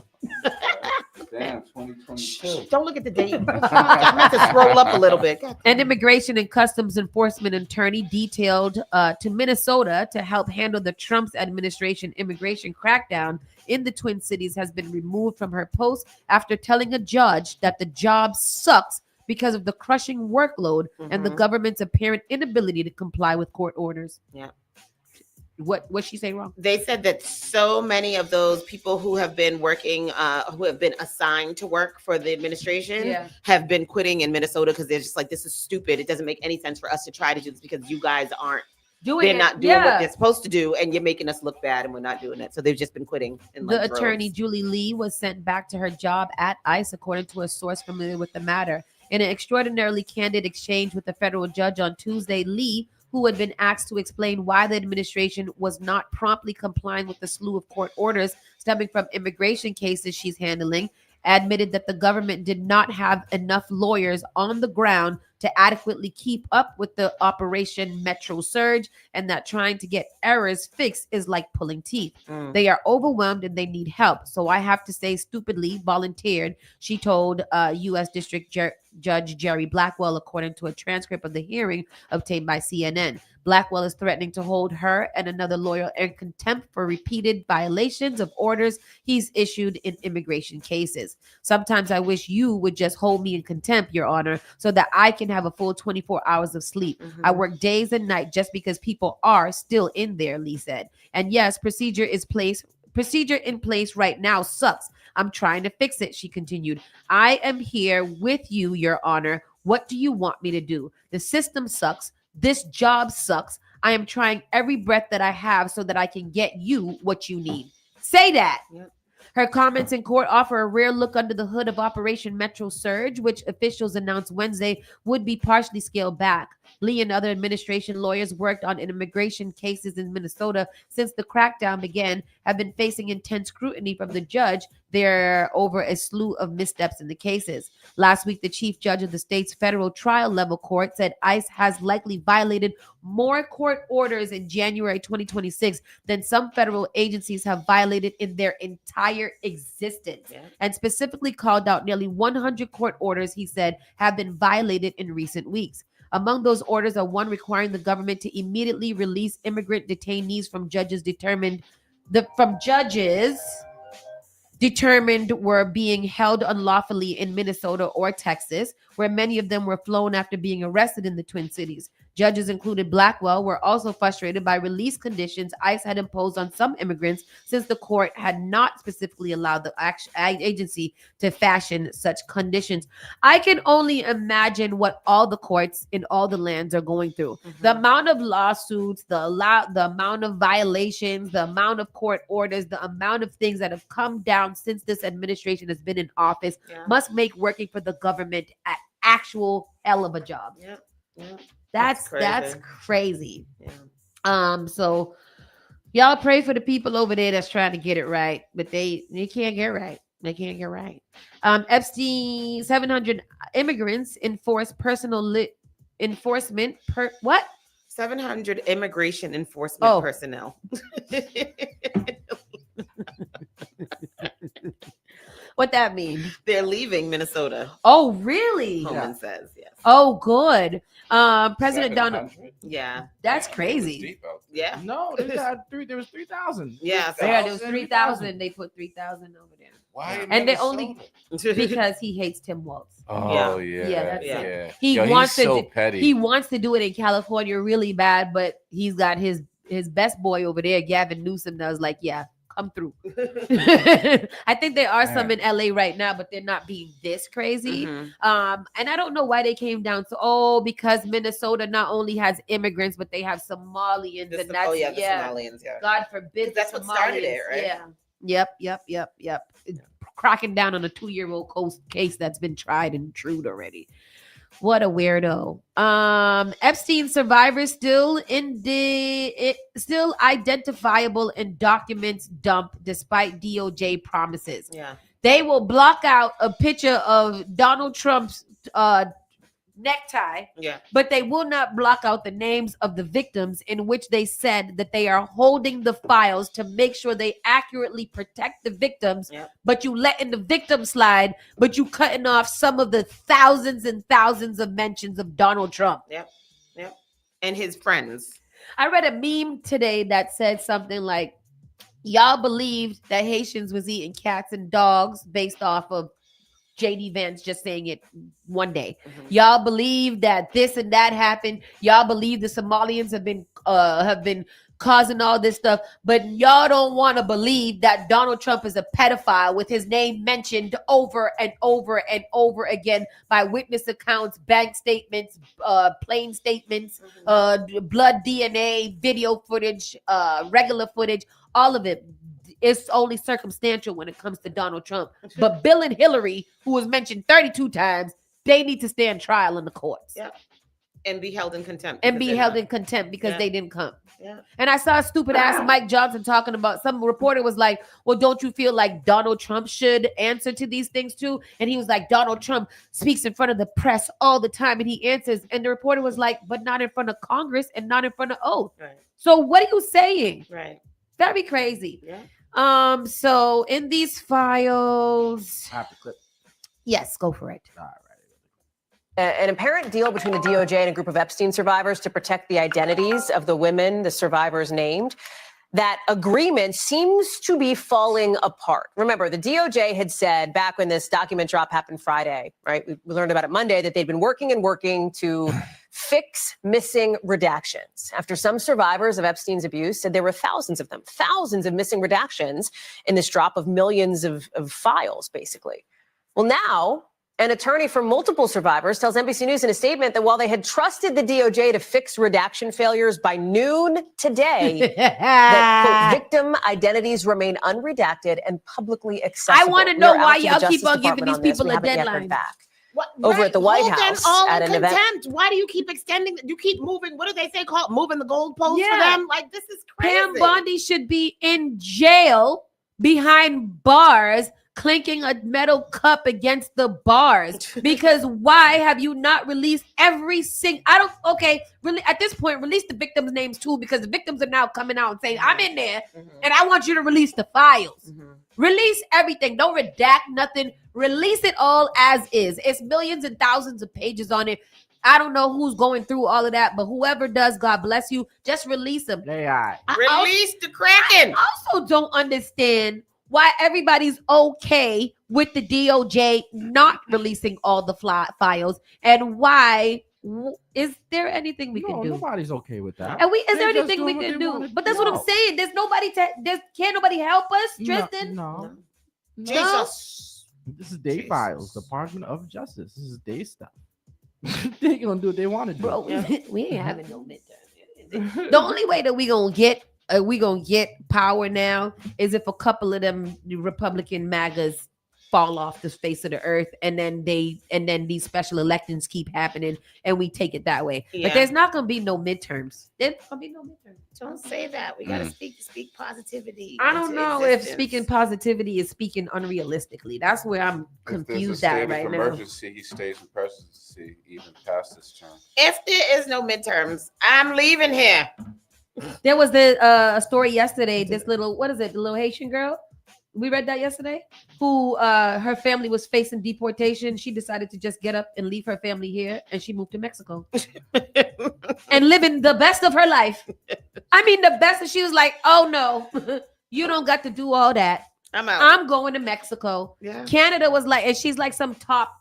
Damn, 2022. Don't look at the date. I meant to scroll up a little bit. An Immigration and Customs Enforcement attorney detailed to Minnesota to help handle the Trump administration immigration crackdown in the Twin Cities has been removed from her post after telling a judge that the job sucks because of the crushing workload and the government's apparent inability to comply with court orders. Yeah. What'd she say wrong? They said that so many of those people who have been working, who have been assigned to work for the administration have been quitting in Minnesota because they're just like, this is stupid. It doesn't make any sense for us to try to do this because you guys aren't not doing what they're supposed to do, and you're making us look bad and we're not doing it. So they've just been quitting. The attorney, Julie Lee, was sent back to her job at ICE, according to a source familiar with the matter. In an extraordinarily candid exchange with the federal judge on Tuesday, Lee, who had been asked to explain why the administration was not promptly complying with the slew of court orders stemming from immigration cases she's handling, admitted that the government did not have enough lawyers on the ground to adequately keep up with the Operation Metro Surge, and that trying to get errors fixed is like pulling teeth. They are overwhelmed and they need help. So I have to say, stupidly volunteered, she told U.S. District Judge Jerry Blackwell, according to a transcript of the hearing obtained by CNN. Blackwell is threatening to hold her and another lawyer in contempt for repeated violations of orders he's issued in immigration cases. Sometimes I wish you would just hold me in contempt, Your Honor, so that I can have a full 24 hours of sleep. I work days and nights just because people are still in there, Lee said. And yes, procedure in place right now sucks. I'm trying to fix it, she continued. I am here with you, Your Honor. What do you want me to do? The system sucks. This job sucks. I am trying every breath that I have so that I can get you what you need. Say that. Yep. Her comments in court offer a rare look under the hood of Operation Metro Surge, which officials announced Wednesday would be partially scaled back. Lee and other administration lawyers worked on immigration cases in Minnesota since the crackdown began have been facing intense scrutiny from the judge there over a slew of missteps in the cases. Last week, the chief judge of the state's federal trial level court said ICE has likely violated more court orders in January 2026 than some federal agencies have violated in their entire existence, and specifically called out nearly 100 court orders, he said, have been violated in recent weeks. Among those orders are one requiring the government to immediately release immigrant detainees from judges determined were being held unlawfully in Minnesota or Texas, where many of them were flown after being arrested in the Twin Cities. Judges included Blackwell were also frustrated by release conditions ICE had imposed on some immigrants since the court had not specifically allowed the agency to fashion such conditions. I can only imagine what all the courts in all the lands are going through. The amount of lawsuits, the amount of violations, the amount of court orders, the amount of things that have come down since this administration has been in office must make working for the government an actual hell of a job. That's crazy. So y'all pray for the people over there that's trying to get it right, but they can't get right. They can't get right. Epstein 700 immigrants enforce personal enforcement 700 immigration enforcement personnel. What that mean? They're leaving Minnesota. Oh, really? Holman says, yes. Oh, good. President Donald. Yeah. That's crazy. Yeah. No, there was 3,000. Yeah. There was 3,000. They put 3,000 over there. Why? And they only because he hates Tim Walz. Oh yeah. He wants he's to. So petty. He wants to do it in California really bad, but he's got his best boy over there, Gavin Newsom. That was like, yeah, come through. I think there are some in LA right now, but they're not being this crazy. And I don't know why they came down to because Minnesota not only has immigrants, but they have Somalians, and that's the Somalians. Yeah. God forbid that's what started it, right? Yeah. Yep. Cracking down on a 2-year-old case that's been tried and trued already. What a weirdo. Epstein survivors still identifiable in documents dumped despite DOJ promises. Yeah. They will block out a picture of Donald Trump's necktie, but they will not block out the names of the victims, in which they said that they are holding the files to make sure they accurately protect the victims, but you letting the victim slide, but you cutting off some of the thousands and thousands of mentions of Donald Trump. Yep. And his friends. I read a meme today that said something like, y'all believed that Haitians was eating cats and dogs based off of JD Vance just saying it one day. Y'all believe that this and that happened. Y'all believe the Somalians have been causing all this stuff, but y'all don't want to believe that Donald Trump is a pedophile with his name mentioned over and over and over again by witness accounts, bank statements, plain statements, blood DNA, video footage, regular footage, all of it. It's only circumstantial when it comes to Donald Trump. But Bill and Hillary, who was mentioned 32 times, they need to stand trial in the courts. Yeah. And be held in contempt. Because they didn't come. Yeah. And I saw a stupid ass Mike Johnson talking about, some reporter was like, well, don't you feel like Donald Trump should answer to these things too? And he was like, Donald Trump speaks in front of the press all the time and he answers. And the reporter was like, but not in front of Congress and not in front of oath. Right. So what are you saying? Right. Very crazy. Yeah. So in these files, I have to clip. Yes, go for it. All right. An apparent deal between the DOJ and a group of Epstein survivors to protect the identities of the women the survivors named. That agreement seems to be falling apart. Remember, the DOJ had said back when this document drop happened Friday, right? We learned about it Monday, that they'd been working to fix missing redactions after some survivors of Epstein's abuse said there were thousands of them, thousands of missing redactions in this drop of millions of files, basically. Well, now an attorney for multiple survivors tells NBC News in a statement that while they had trusted the DOJ to fix redaction failures by noon today, that quote, victim identities remain unredacted and publicly accessible. I want to know why y'all keep on giving these people a deadline. over at the White Hold House them all at in an event. contempt. Why do you keep extending? You keep moving. What do they say? Called moving the goalposts for Yeah. them? Like, this is crazy. Pam Bondi should be in jail behind bars, clinking a metal cup against the bars. Because why have you not released every single? Really, at this point, release the victims' names too, because the victims are now coming out and saying, I'm in there and I want you to release the files. Release everything. Don't redact nothing. Release it all as is. It's millions and thousands of pages on it. I don't know who's going through all of that, but whoever does, God bless you. Just release them. Release the Kraken. I also don't understand why everybody's okay with the DOJ not releasing all the files, and why is there anything we can do? Nobody's okay with that. And is there anything we can do? But that's what I'm saying. There's nobody. Can't nobody help us, Tristan? No. Jesus. This is day files, Department of Justice. This is day stuff. They're gonna do what they want to do. Bro, we ain't having no midterms. The only way that we gonna get power now is if a couple of them Republican MAGAs fall off the face of the earth, and then these special elections keep happening, and we take it that way. Yeah. But there's not gonna be no midterms. There's gonna be no midterms. Don't say that. We gotta speak positivity. I don't into know existence. if speaking positivity is speaking unrealistically. That's where I'm confused at right now. Emergency, he stays in presidency even past this term. If there is no midterms, I'm leaving here. There was a story yesterday. This little, what is it? The little Haitian girl. We read that yesterday. Who her family was facing deportation. She decided to just get up and leave her family here, and she moved to Mexico and living the best of her life. I mean, the best. And she was like, "Oh no, you don't got to do all that. I'm out. I'm going to Mexico." Yeah. Canada was like, and she's like some top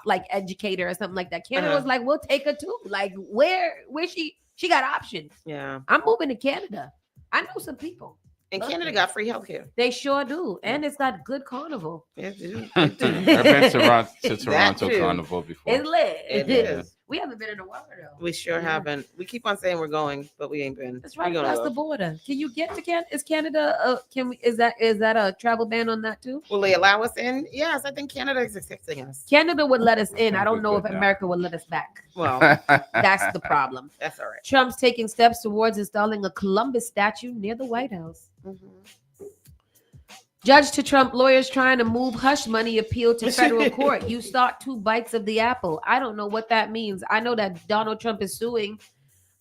like educator or something like that. Canada was like, "We'll take her too." Like, where she got options. Yeah. I'm moving to Canada. I know some people. And Canada got free healthcare. They sure do. And it's got good carnival. It do. I've been to Toronto Carnival before. It's lit. It is. We haven't been in a while though. We sure haven't. We keep on saying we're going, but we ain't been. That's right We're gonna across go. the border. Can you get to Canada? Is Canada is that a travel ban on that too? Will they allow us in? Yes, I think Canada is accepting us. Canada would let us in. I don't know if America would let us back. Well, that's the problem. That's all right. Trump's taking steps towards installing a Columbus statue near the White House. Judge to Trump lawyers trying to move hush money appeal to federal court. You start 2 bites of the apple. I don't know what that means. I know that Donald Trump is suing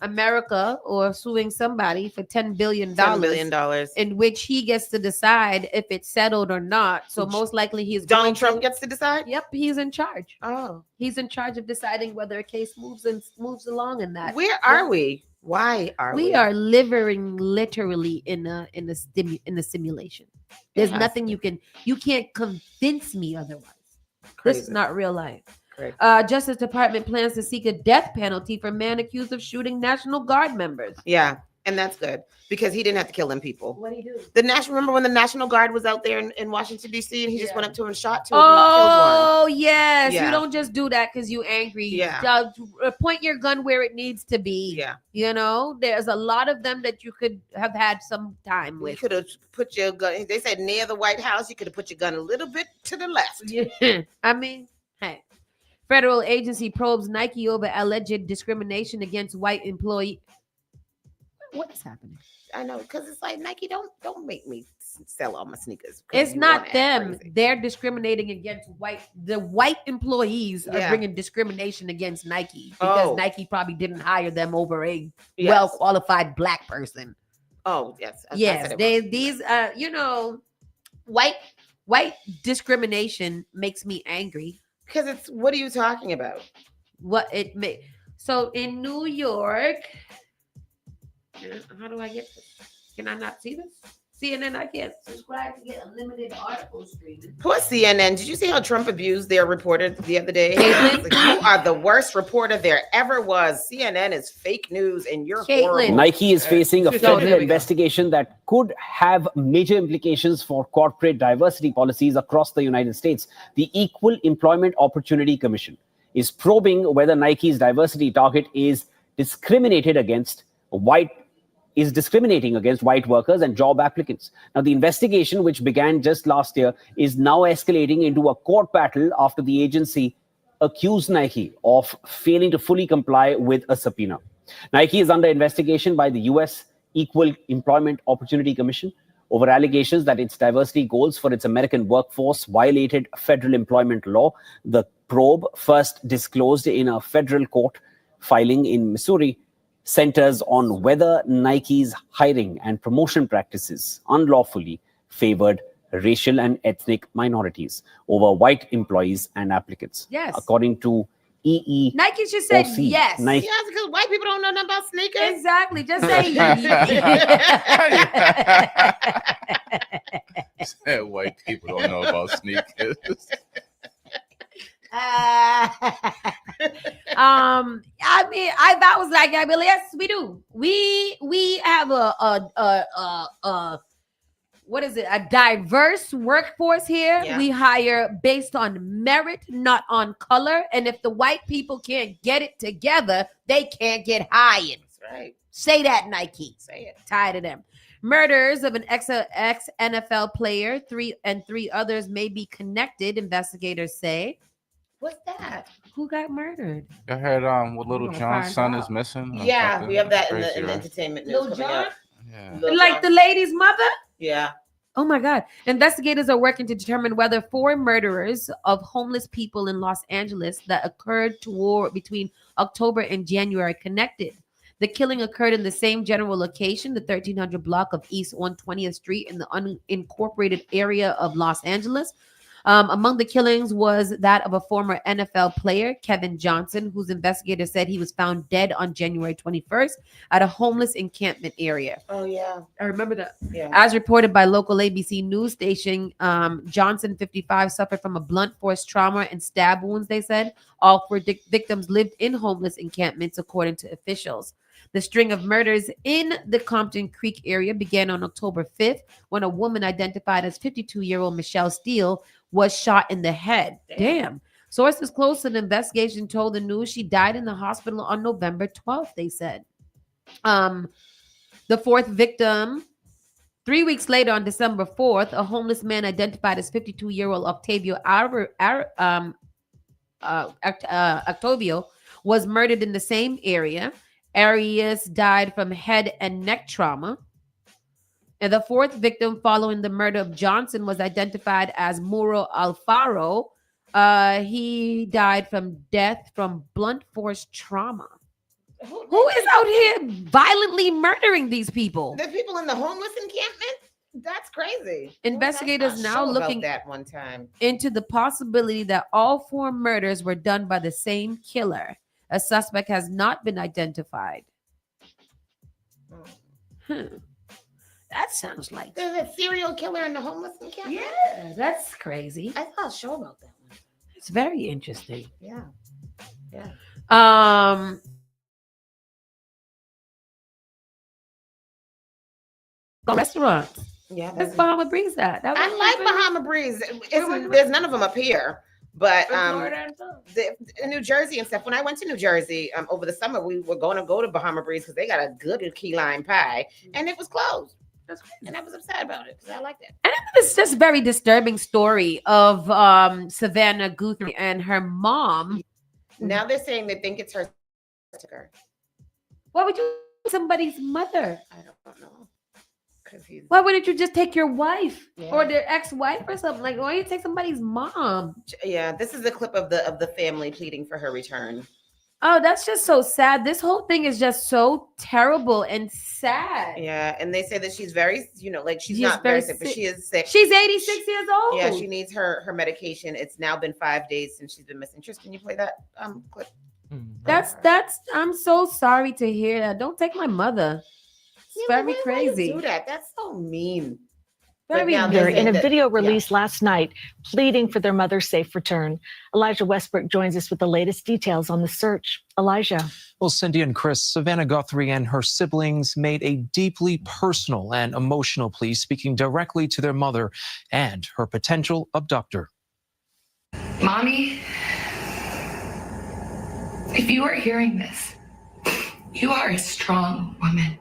America or suing somebody for $10 billion. $10 billion. In which he gets to decide if it's settled or not. So most likely he's Donald Trump gets to decide? Yep, he's in charge. Oh. He's in charge of deciding whether a case moves along in that. Where are we? Why are we? We are living literally in a simulation. There's nothing you can't convince me otherwise. This is not real life. Justice Department plans to seek a death penalty for man accused of shooting National Guard members. Yeah, and that's good because he didn't have to kill them people. What did he do? Remember when the National Guard was out there in Washington D.C. and he just went up to him and shot 2 Oh yes, Yeah. you don't just do that because you angry. Yeah. Point your gun where it needs to be. Yeah, you know, there's a lot of them that you could have had some time with. You could have put your gun. They said near the White House. You could have put your gun a little bit to the left. Yeah. I mean, hey. Federal agency probes Nike over alleged discrimination against white employee. What is happening? I know, because it's like Nike, don't make me sell all my sneakers. It's not them. They're discriminating against the white employees are bringing discrimination against Nike because Nike probably didn't hire them over a well-qualified black person. Oh, yes. Yes. These white discrimination makes me angry. Because it's, what are you talking about? So in New York, how do I get this? Can I not see this? CNN, I can't subscribe to get a limited article streaming. Poor CNN. Did you see how Trump abused their reporter the other day? Like, you are the worst reporter there ever was. CNN is fake news and you're horrible. Nike is facing a federal investigation that could have major implications for corporate diversity policies across the United States. The Equal Employment Opportunity Commission is probing whether Nike's diversity target is discriminating against white workers and job applicants. Now, the investigation, which began just last year, is now escalating into a court battle after the agency accused Nike of failing to fully comply with a subpoena. Nike is under investigation by the U.S. Equal Employment Opportunity Commission over allegations that its diversity goals for its American workforce violated federal employment law. The probe, first disclosed in a federal court filing in Missouri, centers on whether Nike's hiring and promotion practices unlawfully favored racial and ethnic minorities over white employees and applicants. Yes. According to EE. Nike just said yes. Nike. Yeah, because white people don't know nothing about sneakers. Exactly. Just say Said white people don't know about sneakers. That was like, yes, we do. We have a what is it? A diverse workforce here. Yeah. We hire based on merit, not on color. And if the white people can't get it together, they can't get hired. That's right. Say that, Nike. Say it. Tired of them. Murders of an ex-NFL player, three others may be connected, investigators say. What's that? Who got murdered? I heard what Little John's son is missing. Yeah, we have that in Crazy, the right? entertainment news Lil coming Jon? up. Yeah. Lil Like Jon. the lady's mother? Yeah. Oh my God. Investigators are working to determine whether 4 murderers of homeless people in Los Angeles that occurred between October and January connected. The killing occurred in the same general location, the 1300 block of East 120th Street in the unincorporated area of Los Angeles. Among the killings was that of a former NFL player, Kevin Johnson, whose investigators said he was found dead on January 21st at a homeless encampment area. Oh, yeah. I remember that. Yeah. As reported by local ABC news station, Johnson, 55, suffered from a blunt force trauma and stab wounds, they said. All 4 victims lived in homeless encampments, according to officials. The string of murders in the Compton Creek area began on October 5th when a woman identified as 52-year-old Michelle Steele was shot in the head. Damn. Sources close to the investigation told the news she died in the hospital on November 12th, they said. The 4th victim, 3 weeks later on December 4th, a homeless man identified as 52-year-old Octavio was murdered in the same area. Arias died from head and neck trauma. And the 4th victim following the murder of Johnson was identified as Muro Alfaro. He died from death from blunt force trauma. Who is out here violently murdering these people? The people in the homeless encampment? That's crazy. Investigators now looking that one time into the possibility that all 4 murders were done by the same killer. A suspect has not been identified. That sounds like there's a serial killer in the homeless encampment. Yeah, that's crazy. I saw a show about that one. It's very interesting. Yeah. Restaurants. Yeah, that's Bahama Breeze. That I like Bahama Breeze. There's none of them up here, but in New Jersey and stuff. When I went to New Jersey over the summer, we were going to go to Bahama Breeze because they got a good key lime pie, and it was closed. And I was upset about it because I liked it. And it's just a very disturbing story of Savannah Guthrie and her mom. Now they're saying they think it's her. Why would you somebody's mother? I don't know. Why wouldn't you just take your wife or their ex-wife or something? Like, why don't you take somebody's mom? Yeah, this is a clip of the family pleading for her return. Oh, that's just so sad. This whole thing is just so terrible and sad. Yeah, and they say that she's very, she's not very sick, but she is sick. She's 86 years old. Yeah, she needs her medication. It's now been 5 days since she's been missing. Tristan, can you play that clip? That's. I'm so sorry to hear that. Don't take my mother. It's very crazy. Do that? That's so mean. In a video released last night, pleading for their mother's safe return. Elijah Westbrook joins us with the latest details on the search. Elijah. Well, Cindy and Chris, Savannah Guthrie and her siblings made a deeply personal and emotional plea, speaking directly to their mother and her potential abductor. Mommy, if you are hearing this, you are a strong woman.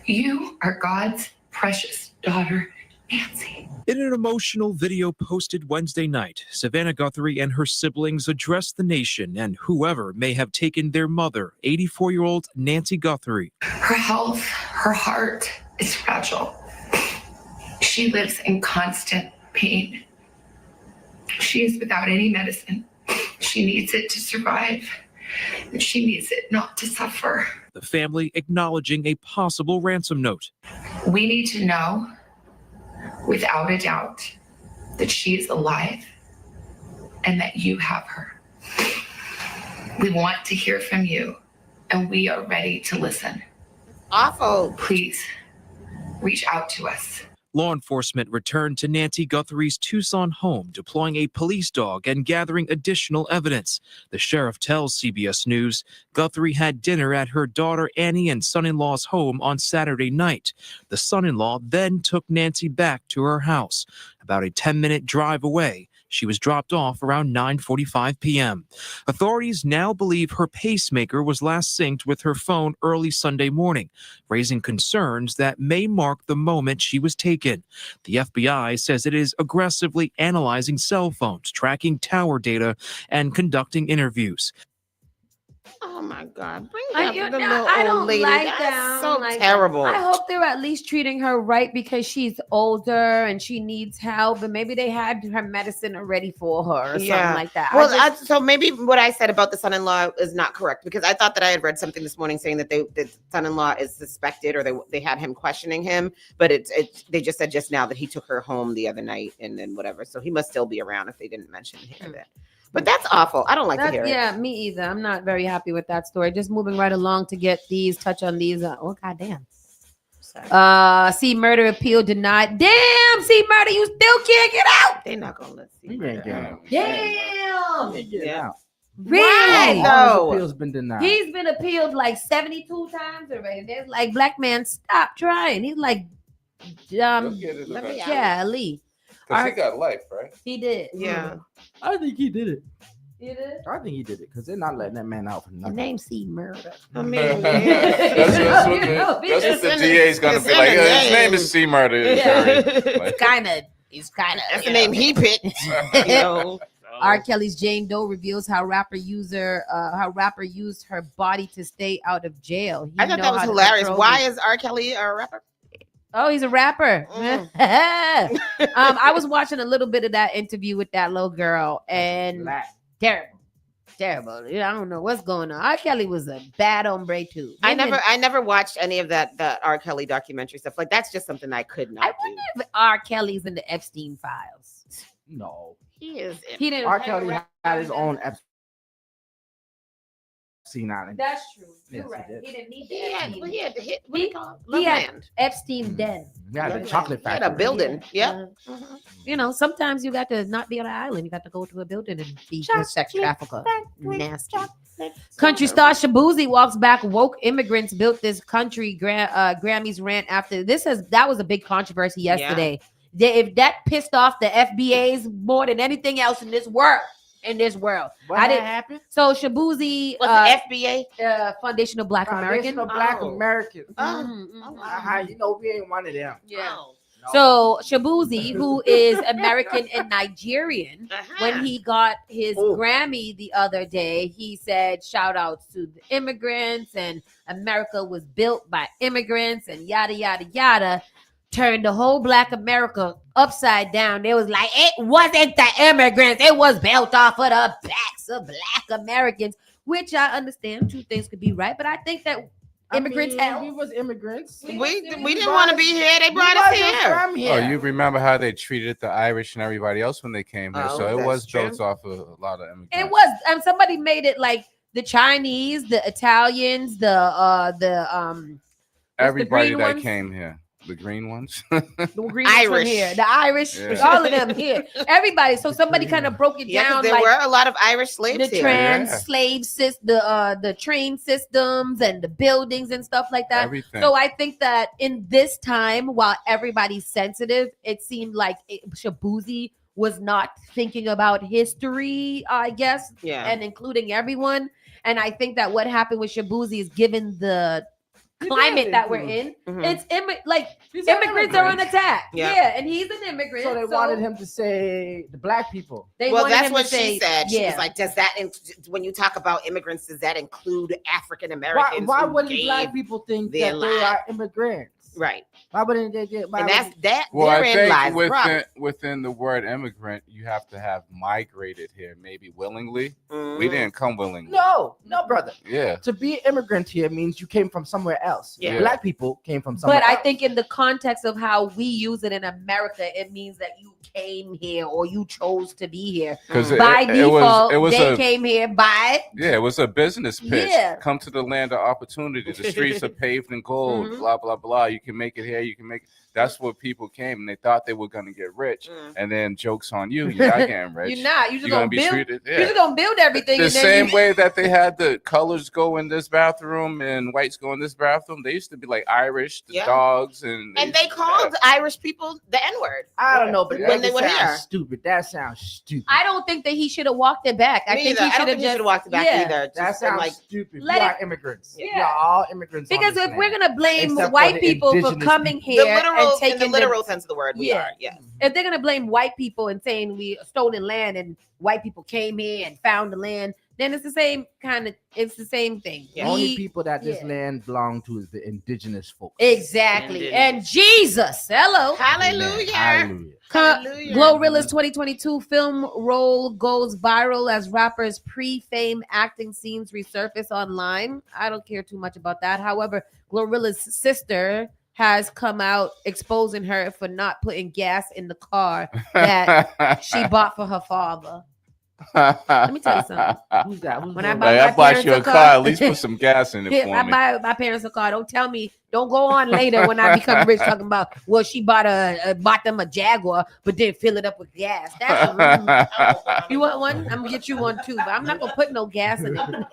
You are God's precious daughter, Nancy. In an emotional video posted Wednesday night, Savannah Guthrie and her siblings addressed the nation and whoever may have taken their mother, 84-year-old Nancy Guthrie. Her health, her heart is fragile. She lives in constant pain. She is without any medicine. She needs it to survive. And she needs it not to suffer. The family acknowledging a possible ransom note. We need to know, without a doubt, that she is alive and that you have her. We want to hear from you, and we are ready to listen. Awful. Please reach out to us. Law enforcement returned to Nancy Guthrie's Tucson home, deploying a police dog and gathering additional evidence. The sheriff tells CBS News Guthrie had dinner at her daughter Annie and son-in-law's home on Saturday night. The son-in-law then took Nancy back to her house. About a 10-minute drive away, she was dropped off around 9:45 p.m. Authorities now believe her pacemaker was last synced with her phone early Sunday morning, raising concerns that may mark the moment she was taken. The FBI says it is aggressively analyzing cell phones, tracking tower data, and conducting interviews. Oh my God! Bring I up the little don't old lady. like That's that. so Like, terrible. I hope they're at least treating her right because she's older and she needs help, and maybe they had her medicine already for her or something like that. Well, so maybe what I said about the son-in-law is not correct because I thought that I had read something this morning saying that the son-in-law is suspected or they had him questioning him, but they just said just now that he took her home the other night and then whatever. So he must still be around if they didn't mention here that. But that's awful. I don't like to hear it. Yeah, me either. I'm not very happy with that story. Just moving right along to get touch on these. Oh, goddamn. C Murder appeal denied. Damn, C Murder, you still can't get out. They're not going to let C Murder get out. Damn. Get out. Really? All his appeals been denied. He's been appealed like 72 times already. There's like, black man, stop trying. He's like, Lee. Because he got life, right? He did. Yeah. I think he did it. You did? I think he did it because they're not letting that man out for nothing. The name C Murder. I mean, that's what the DA is going to be like. His name is C Murder. He's kind of. That's the name he picked. R. Kelly's Jane Doe reveals how rapper used her body to stay out of jail. I thought that was hilarious. Why is R. Kelly a rapper? Oh, he's a rapper. I was watching a little bit of that interview with that little girl, and terrible. I don't know what's going on. R. Kelly was a bad hombre too. I never watched any of the R. Kelly documentary stuff. Like that's just something I could not. I wonder if R. Kelly's in the Epstein files. No, he is. He didn't. R. Kelly had his own Epstein Island. That's true. Yes, You're right. he He didn't need He had to hit. He had Epstein Den. Yeah, the chocolate factory. He had a building. Yeah. You know, sometimes you got to not be on an island. You got to go to a building and be a sex trafficker. Nasty. Country star Shabuzi walks back. Woke immigrants built this country. Grammys rant after that was a big controversy yesterday. If that pissed off the FBAs more than anything else in this world. What happened? So Shabuzi, what's the FBA? Foundation of Black Americans. Black Americans. You know, we ain't one of them. Yeah. So Shabuzi, who is American and Nigerian, when he got his Grammy the other day, he said, shout outs to the immigrants and America was built by immigrants and yada, yada, yada. Turned the whole Black America upside down. They was like, it wasn't the immigrants. It was built off of the backs of Black Americans, which I understand. Two things could be right, but I think that immigrants help. We was immigrants. We didn't want to be here. They brought us here. Oh, you remember how they treated the Irish and everybody else when they came here? So it was built off of a lot of immigrants. It was. Somebody made it like the Chinese, the Italians, everybody that came here. The green ones, the green Irish, here, the Irish, all of them here, everybody. So somebody kind of broke it down. There were a lot of Irish slaves. The trans slave the train systems and the buildings and stuff like that. Everything. So I think that in this time, while everybody's sensitive, it seemed like Shabuzi was not thinking about history, I guess, and including everyone. And I think that what happened with Shabuzi is given the climate that we're in. It's immigrants are on attack. Yeah, and he's an immigrant. So they wanted him to say the black people. Well, that's what she said. She was like, "Does that when you talk about immigrants, does that include African Americans?" Why wouldn't black people think that they are immigrants? Right. Why wouldn't they get? And that's that. Well, I think lies within the word immigrant, you have to have migrated here, maybe willingly. We didn't come willingly. No, brother. Yeah. To be an immigrant here means you came from somewhere else. Yeah. Black people came from somewhere But else. I think in the context of how we use it in America, it means that you came here or you chose to be here. By default, they came here by. Yeah, it was a business pitch. Yeah. Come to the land of opportunity. The streets are paved in gold. Blah blah blah. You can make it here. You can make. That's what people came and they thought they were gonna get rich. And then jokes on you. You're not getting rich. You're not. You're just gonna gonna be build. treated. Yeah. You're just gonna build everything. The and then same way that they had the colors go in this bathroom and whites go in this bathroom. They used to be like Irish, the dogs, and they called Irish people the N-word. I don't know, but when they were here, stupid. That sounds stupid. I don't think that he should have walked it back. I think he should have just walked it back either. That sounds like stupid. let We are it- immigrants. Yeah. We are all immigrants. Because if we're gonna blame Except for white the people for indigenous coming people. here and taking in the literal sense of the word, we are. Yeah. If they're gonna blame white people and saying we stolen land and white people came here and found the land, then it's the same it's the same thing. The only people that this land belong to is the indigenous folks. Exactly. And Jesus, hello. Hallelujah. Hallelujah. Glorilla's 2022 film role goes viral as rappers' pre-fame acting scenes resurface online. I don't care too much about that. However, Glorilla's sister has come out exposing her for not putting gas in the car that she bought for her father. Let me tell you something. Who's that? When I I bought you a car, at least put some gas in it for I me. buy my parents a car. Don't tell me. Don't go on later when I become rich talking about, well, she bought them a Jaguar, but didn't fill it up with gas. That's you want one? I'm gonna get you one too, but I'm not gonna put no gas in it.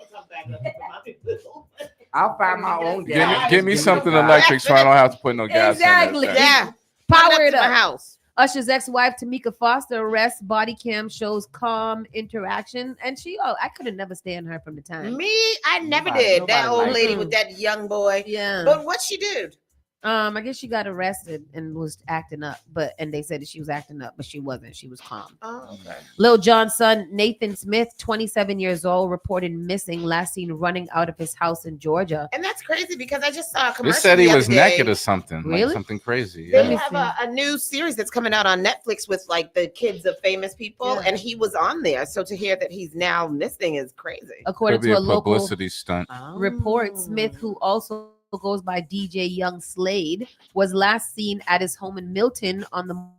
I'll find my own gas. Give me something electric so I don't have to put no gas Exactly. in it. Yeah. Power it to up. my house. Usher's ex-wife Tamika Foster arrests. Body cam shows calm interaction, and I could have never stand her from the time. Me, I never did. That old lady with that young boy. Yeah. But what she did? I guess she got arrested and was acting up, and they said that she was acting up, but she wasn't. She was calm. Oh, okay. Lil Jon's son, Nathan Smith, 27 years old, reported missing, last seen running out of his house in Georgia. And that's crazy because I just saw a They commercial. said he the was other day. naked or something. Really? Like something crazy. They Yeah. have a new series that's coming out on Netflix with like the kids of famous people, and he was on there. So to hear that he's now missing is crazy. According Could be to a a local publicity stunt. report, Smith, who also goes by DJ Young Slade, was last seen at his home in Milton on the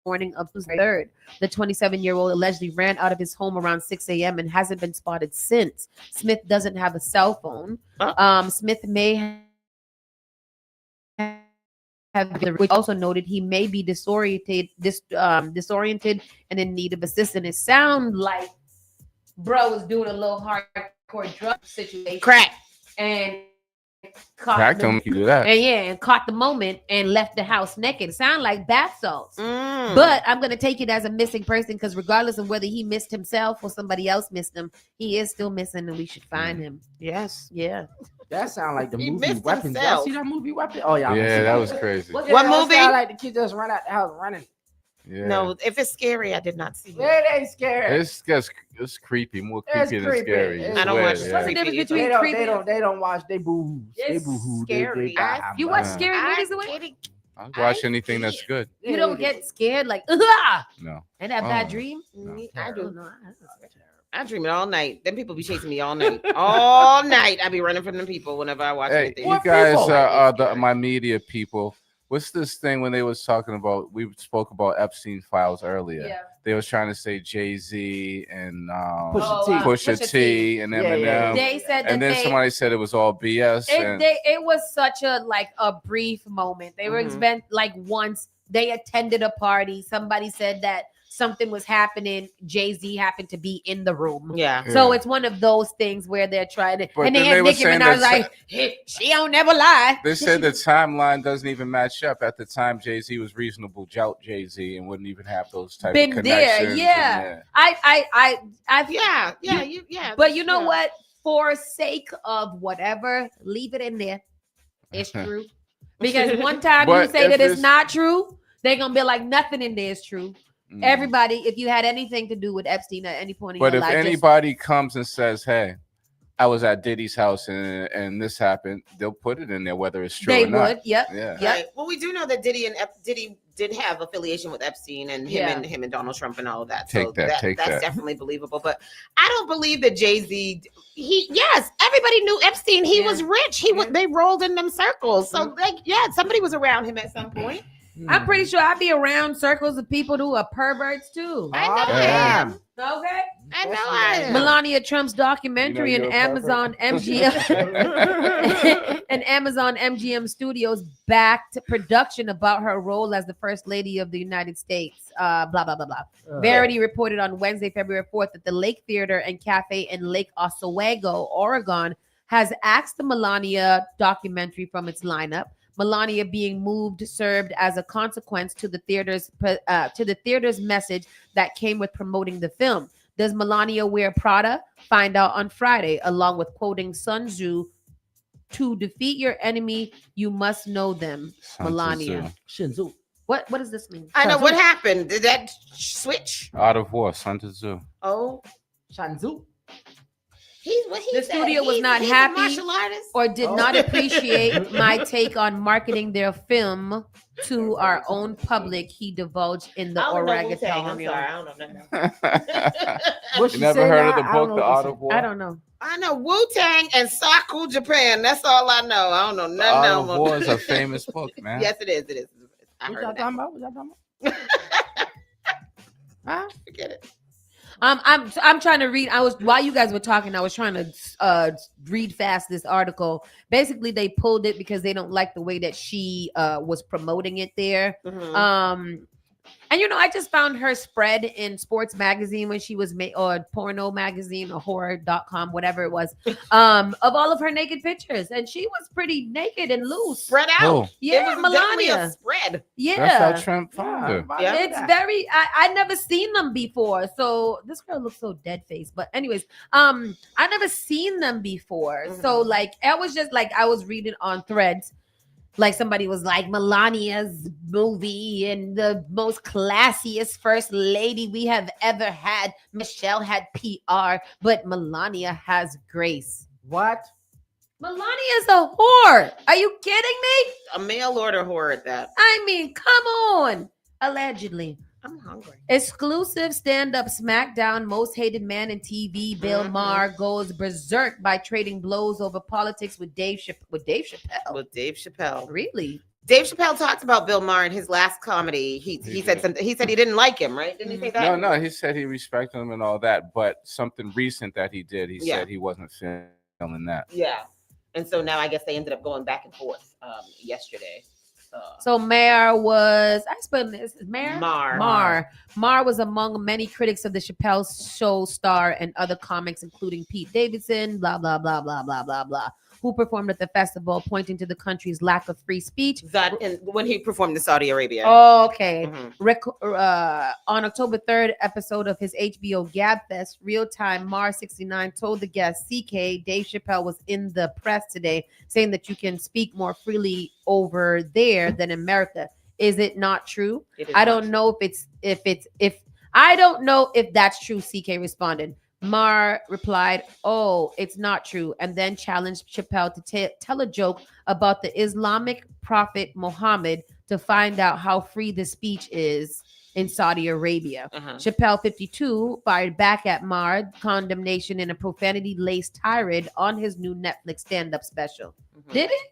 morning of Tuesday 3rd. The 27-year-old allegedly ran out of his home around 6 a.m. and hasn't been spotted since. Smith doesn't have a cell phone. Smith may have, which also noted he may be disoriented and in need of assistance. It sounds like bro was doing a little hardcore drug situation. Crack. And Crack don't make you do that. and caught the moment and left the house naked. Sound like bath salts. Mm. But I'm gonna take it as a missing person because regardless of whether he missed himself or somebody else missed him, he is still missing and we should find him. Yes. Yeah. That sound like the He movie missed Weapons. Y'all himself. see that movie Weapons? Oh yeah. Yeah, that was crazy. What What movie? Sound like the kid just run out the house running. Yeah. No, if it's scary, I did not see it. It ain't scary. It's creepy, more It's creepy than creepy. scary. It's I don't watch weird, What's the difference between They creepy? don't watch. They boo. They It's boo hoo. scary. You watch Yeah. scary movies the way? I'll watch anything that's good. You don't get scared like and No. have bad Oh. dreams? I do. I dream it all night. Them people be chasing me all night. All night. I be running from them people whenever I watch Hey, anything. you guys are my media people. What's this thing when they was talking about? We spoke about Epstein files earlier. Yeah. They was trying to say Jay-Z and Pusha T and Eminem. They said that and then somebody said it was all BS. and it was such a brief moment. They were spent like once they attended a party. Somebody said that something was happening. Jay-Z happened to be in the room. Yeah. So it's one of those things where they're trying to. But and they then had they were Nicki saying Minaj that like, "Hey, she don't never lie." They said the timeline doesn't even match up. At the time, Jay-Z was reasonable, jout Jay-Z, and wouldn't even have those type Been of there, connections. yeah. Yeah. But you know what? For sake of whatever, leave it in there. It's true. Because one time you say that it's not true, they're gonna be like, nothing in there is true. Everybody, if you had anything to do with Epstein at any point in your life. But if anybody comes and says, hey, I was at Diddy's house and this happened, they'll put it in there whether it's true or not. They would, yep. Yeah. Right. Well, we do know that Diddy did have affiliation with Epstein and him and Donald Trump and all of that. So that's definitely believable. But I don't believe that Jay-Z. Everybody knew Epstein. He was rich. They rolled in them circles. So somebody was around him at some point. I'm pretty sure I'd be around circles of people who are perverts too. I know I am. Okay. I know I am. Melania Trump's documentary and Amazon MGM and Amazon MGM Studios backed production about her role as the First Lady of the United States. Blah, blah, blah, blah. Verity reported on Wednesday, February 4th that the Lake Theater and Cafe in Lake Oswego, Oregon, has axed the Melania documentary from its lineup. Melania being moved served as a consequence to the theater's message that came with promoting the film. Does Melania wear Prada? Find out on Friday, along with quoting Sun Tzu, "To defeat your enemy, you must know them." Melania. Shinzu. What does this mean? I know what happened. Did that switch? Art of War, Sun Tzu. Oh, Shanzu. The studio was not happy or did not appreciate my take on marketing their film to our own public, he divulged in the orangutan. I'm sorry, I don't know You never heard of the book, The Art of War? I don't know. I know Wu-Tang and Saku Japan. That's all I know. I don't know nothing else. Art of War is a famous book, man. Yes, it is. It is. I heard that. What y'all talking about? Forget it. I'm trying to read. While you guys were talking, I was trying to read fast this article. Basically, they pulled it because they don't like the way that she was promoting it there. Mm-hmm. And I just found her spread in Sports Magazine when she was or Porno Magazine or horror.com, whatever it was, of all of her naked pictures, and she was pretty naked and loose, spread out. Oh. Yeah, it was definitely Melania. a spread. Yeah, that's how Trump found her. It's very. I never seen them before, so this girl looks so dead faced. But anyways, I never seen them before, so like I was just like I was reading on Threads. Like somebody was like, Melania's movie and the most classiest first lady we have ever had. Michelle had PR, but Melania has grace. What? Melania's a whore. Are you kidding me? A mail order whore at that. I mean, come on. Allegedly. I'm hungry. Exclusive stand-up SmackDown Most Hated Man in TV. Bill Maher goes berserk by trading blows over politics with Dave Chappelle. With Dave Chappelle. Really? Dave Chappelle talked about Bill Maher in his last comedy. He said something. He said he didn't like him, right? Didn't he say that? No. He said he respected him and all that, but something recent that he did, he said he wasn't feeling that. Yeah. And so now I guess they ended up going back and forth yesterday. So Maher was, I spelled this, Maher? Maher was among many critics of the Chappelle Show star and other comics, including Pete Davidson, blah, blah, blah, blah, blah, blah, blah, who performed at the festival, pointing to the country's lack of free speech. When he performed in Saudi Arabia. Oh, okay. On October 3rd episode of his HBO Gabfest, Real Time, Maher 69 told the guest, CK, Dave Chappelle was in the press today saying that you can speak more freely over there than America. Is it not true? I don't know I don't know if that's true, CK responded. Maher replied, "Oh, it's not true," and then challenged Chappelle to tell a joke about the Islamic prophet Muhammad to find out how free the speech is in Saudi Arabia. Chappelle, 52, fired back at Maher condemnation in a profanity-laced tirade on his new Netflix stand-up special. Did it?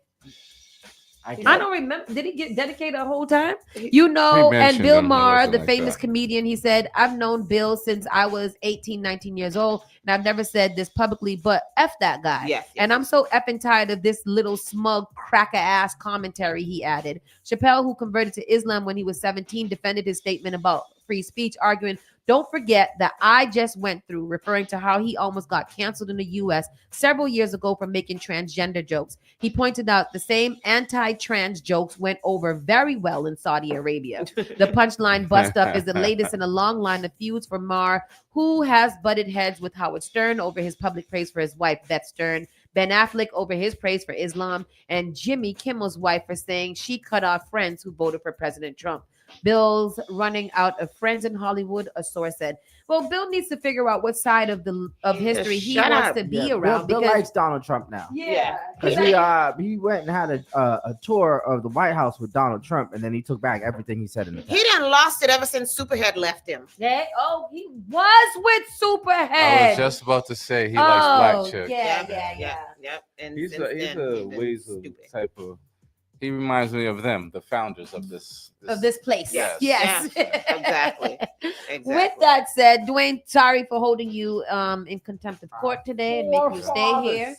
I don't remember. Did he get dedicated the whole time? And Bill Maher, the famous comedian, he said, "I've known Bill since I was 18, 19 years old, and I've never said this publicly, but F that guy." Yes. And I'm so effing tired of this little smug cracker-ass commentary, he added. Chappelle, who converted to Islam when he was 17, defended his statement about free speech, arguing, "Don't forget that I just went through," referring to how he almost got canceled in the U.S. several years ago for making transgender jokes. He pointed out the same anti-trans jokes went over very well in Saudi Arabia. The punchline bust-up is the latest in a long line of feuds for Maher, who has butted heads with Howard Stern over his public praise for his wife, Beth Stern. Ben Affleck over his praise for Islam, and Jimmy Kimmel's wife for saying she cut off friends who voted for President Trump. Bill's running out of friends in Hollywood, a source said. Well, Bill needs to figure out what side of history he wants to be around. Bill likes Donald Trump now. Yeah. Because he went and had a tour of the White House with Donald Trump, and then he took back everything he said in the past. He done lost it ever since Superhead left him. Yeah. Oh, he was with Superhead. I was just about to say he likes black chicks. Yep. And he's a ways of type of. He reminds me of them, the founders of this place. Yes. Exactly. With that said, Dwayne, sorry for holding you in contempt of court today and making you stay here.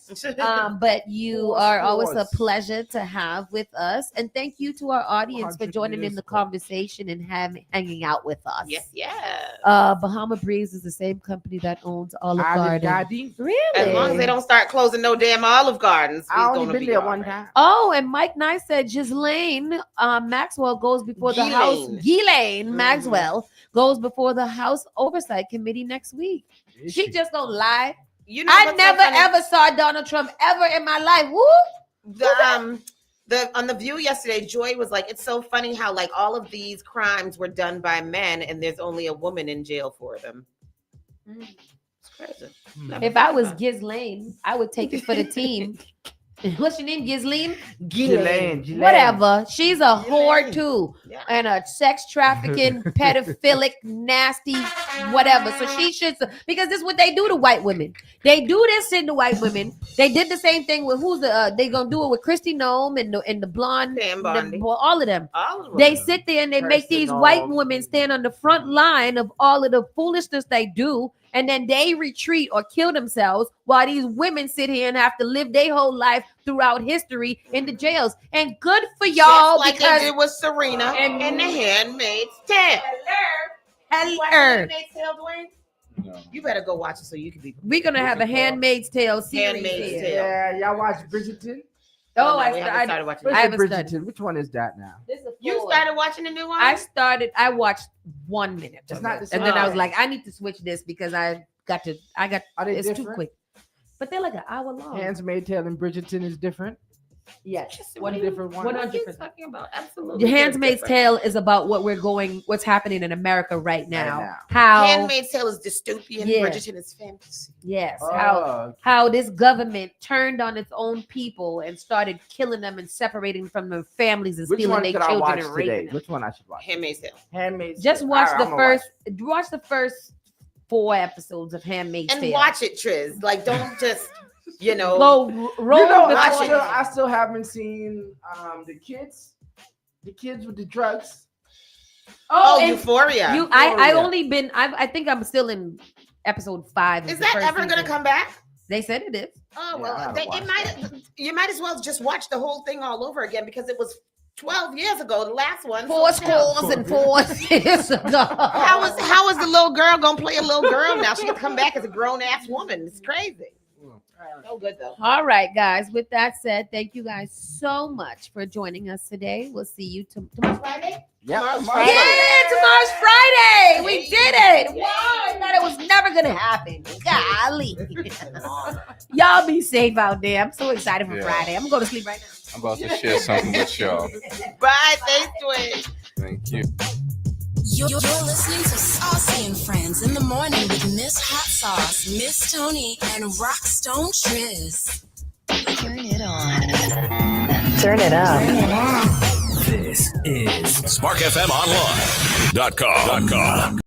But you are always a pleasure to have with us. And thank you to our audience for joining in the conversation and hanging out with us. Yes. Bahama Breeze is the same company that owns Olive Garden. Really? As long as they don't start closing no damn Olive Gardens. I only been there one time. Oh, and Mike Nice said Ghislaine Maxwell goes before the House. Ghislaine Maxwell goes before the House Oversight Committee next week. She just don't lie. I never ever saw Donald Trump ever in my life. Woo! On The View yesterday, Joy was like, it's so funny how like all of these crimes were done by men and there's only a woman in jail for them. It's crazy. If I was Ghislaine, I would take it for the team. What's your name? Ghislaine? Ghislaine. Whatever. She's a whore too. Yeah. And a sex trafficking, pedophilic, nasty, whatever. So she should, because this is what they do to white women. They do this thing to white women. They did the same thing with they gonna do it with Kristi Noem and the blonde, all of them. They sit there and they make these white women stand on the front line of all of the foolishness they do. And then they retreat or kill themselves while these women sit here and have to live their whole life throughout history in the jails. And good for y'all. Just like they did with Serena and The Handmaid's Tale. Hello. Handmaid's Tale, Dwayne? No. You better go watch it so you can be. We're going to have a Handmaid's Tale series. Handmaid's Tale. Yeah, y'all watch Bridgerton? Oh, I haven't started watching. I haven't Bridgerton. started. Which one is that now? You started watching the new one? I watched 1 minute. It's not the and then I was like, I need to switch this because it's different? too quick. But they're like an hour long. Handmaid's Tale and Bridgerton is different. Yes, one different one. 100%. Talking about absolutely. The Handmaid's Tale is about what's happening in America right now. How Handmaid's Tale is dystopian, Bridgerton is fantasy. Yes, how this government turned on its own people and started killing them and separating from their families and stealing their children and raping them. Which one I should watch? Handmaid's Tale. Handmaid's Just Tale. watch the first 4 episodes of Handmaid's Tale. And watch it, Triz. Like, don't just, go roll with I still haven't seen the kids with the drugs. Oh, Euphoria. I think I'm still in episode 5. Is that ever going to come back? They said it is. Oh, well, you might as well just watch the whole thing all over again because it was 12 years ago, the last one. 4 scores and 4 years ago. How is the little girl gonna play a little girl now? She can come back as a grown-ass woman. It's crazy. No good though. All right, guys. With that said, thank you guys so much for joining us today. We'll see you tomorrow Friday. Tomorrow's Friday. Yeah, tomorrow's Friday. We did it. Wow, I thought it was never gonna happen. Golly. Y'all be safe out there. I'm so excited for Friday. I'm gonna go to sleep right now. I'm about to share something with y'all. Bye. Thanks, Dwayne. Thank you. You're listening to Saucy and Friends in the Morning with Miss Hot Sauce, Miss Tony, and Rockstone Triz. Turn it on. Turn it up. Turn it on. This is SparkFMOnline.com.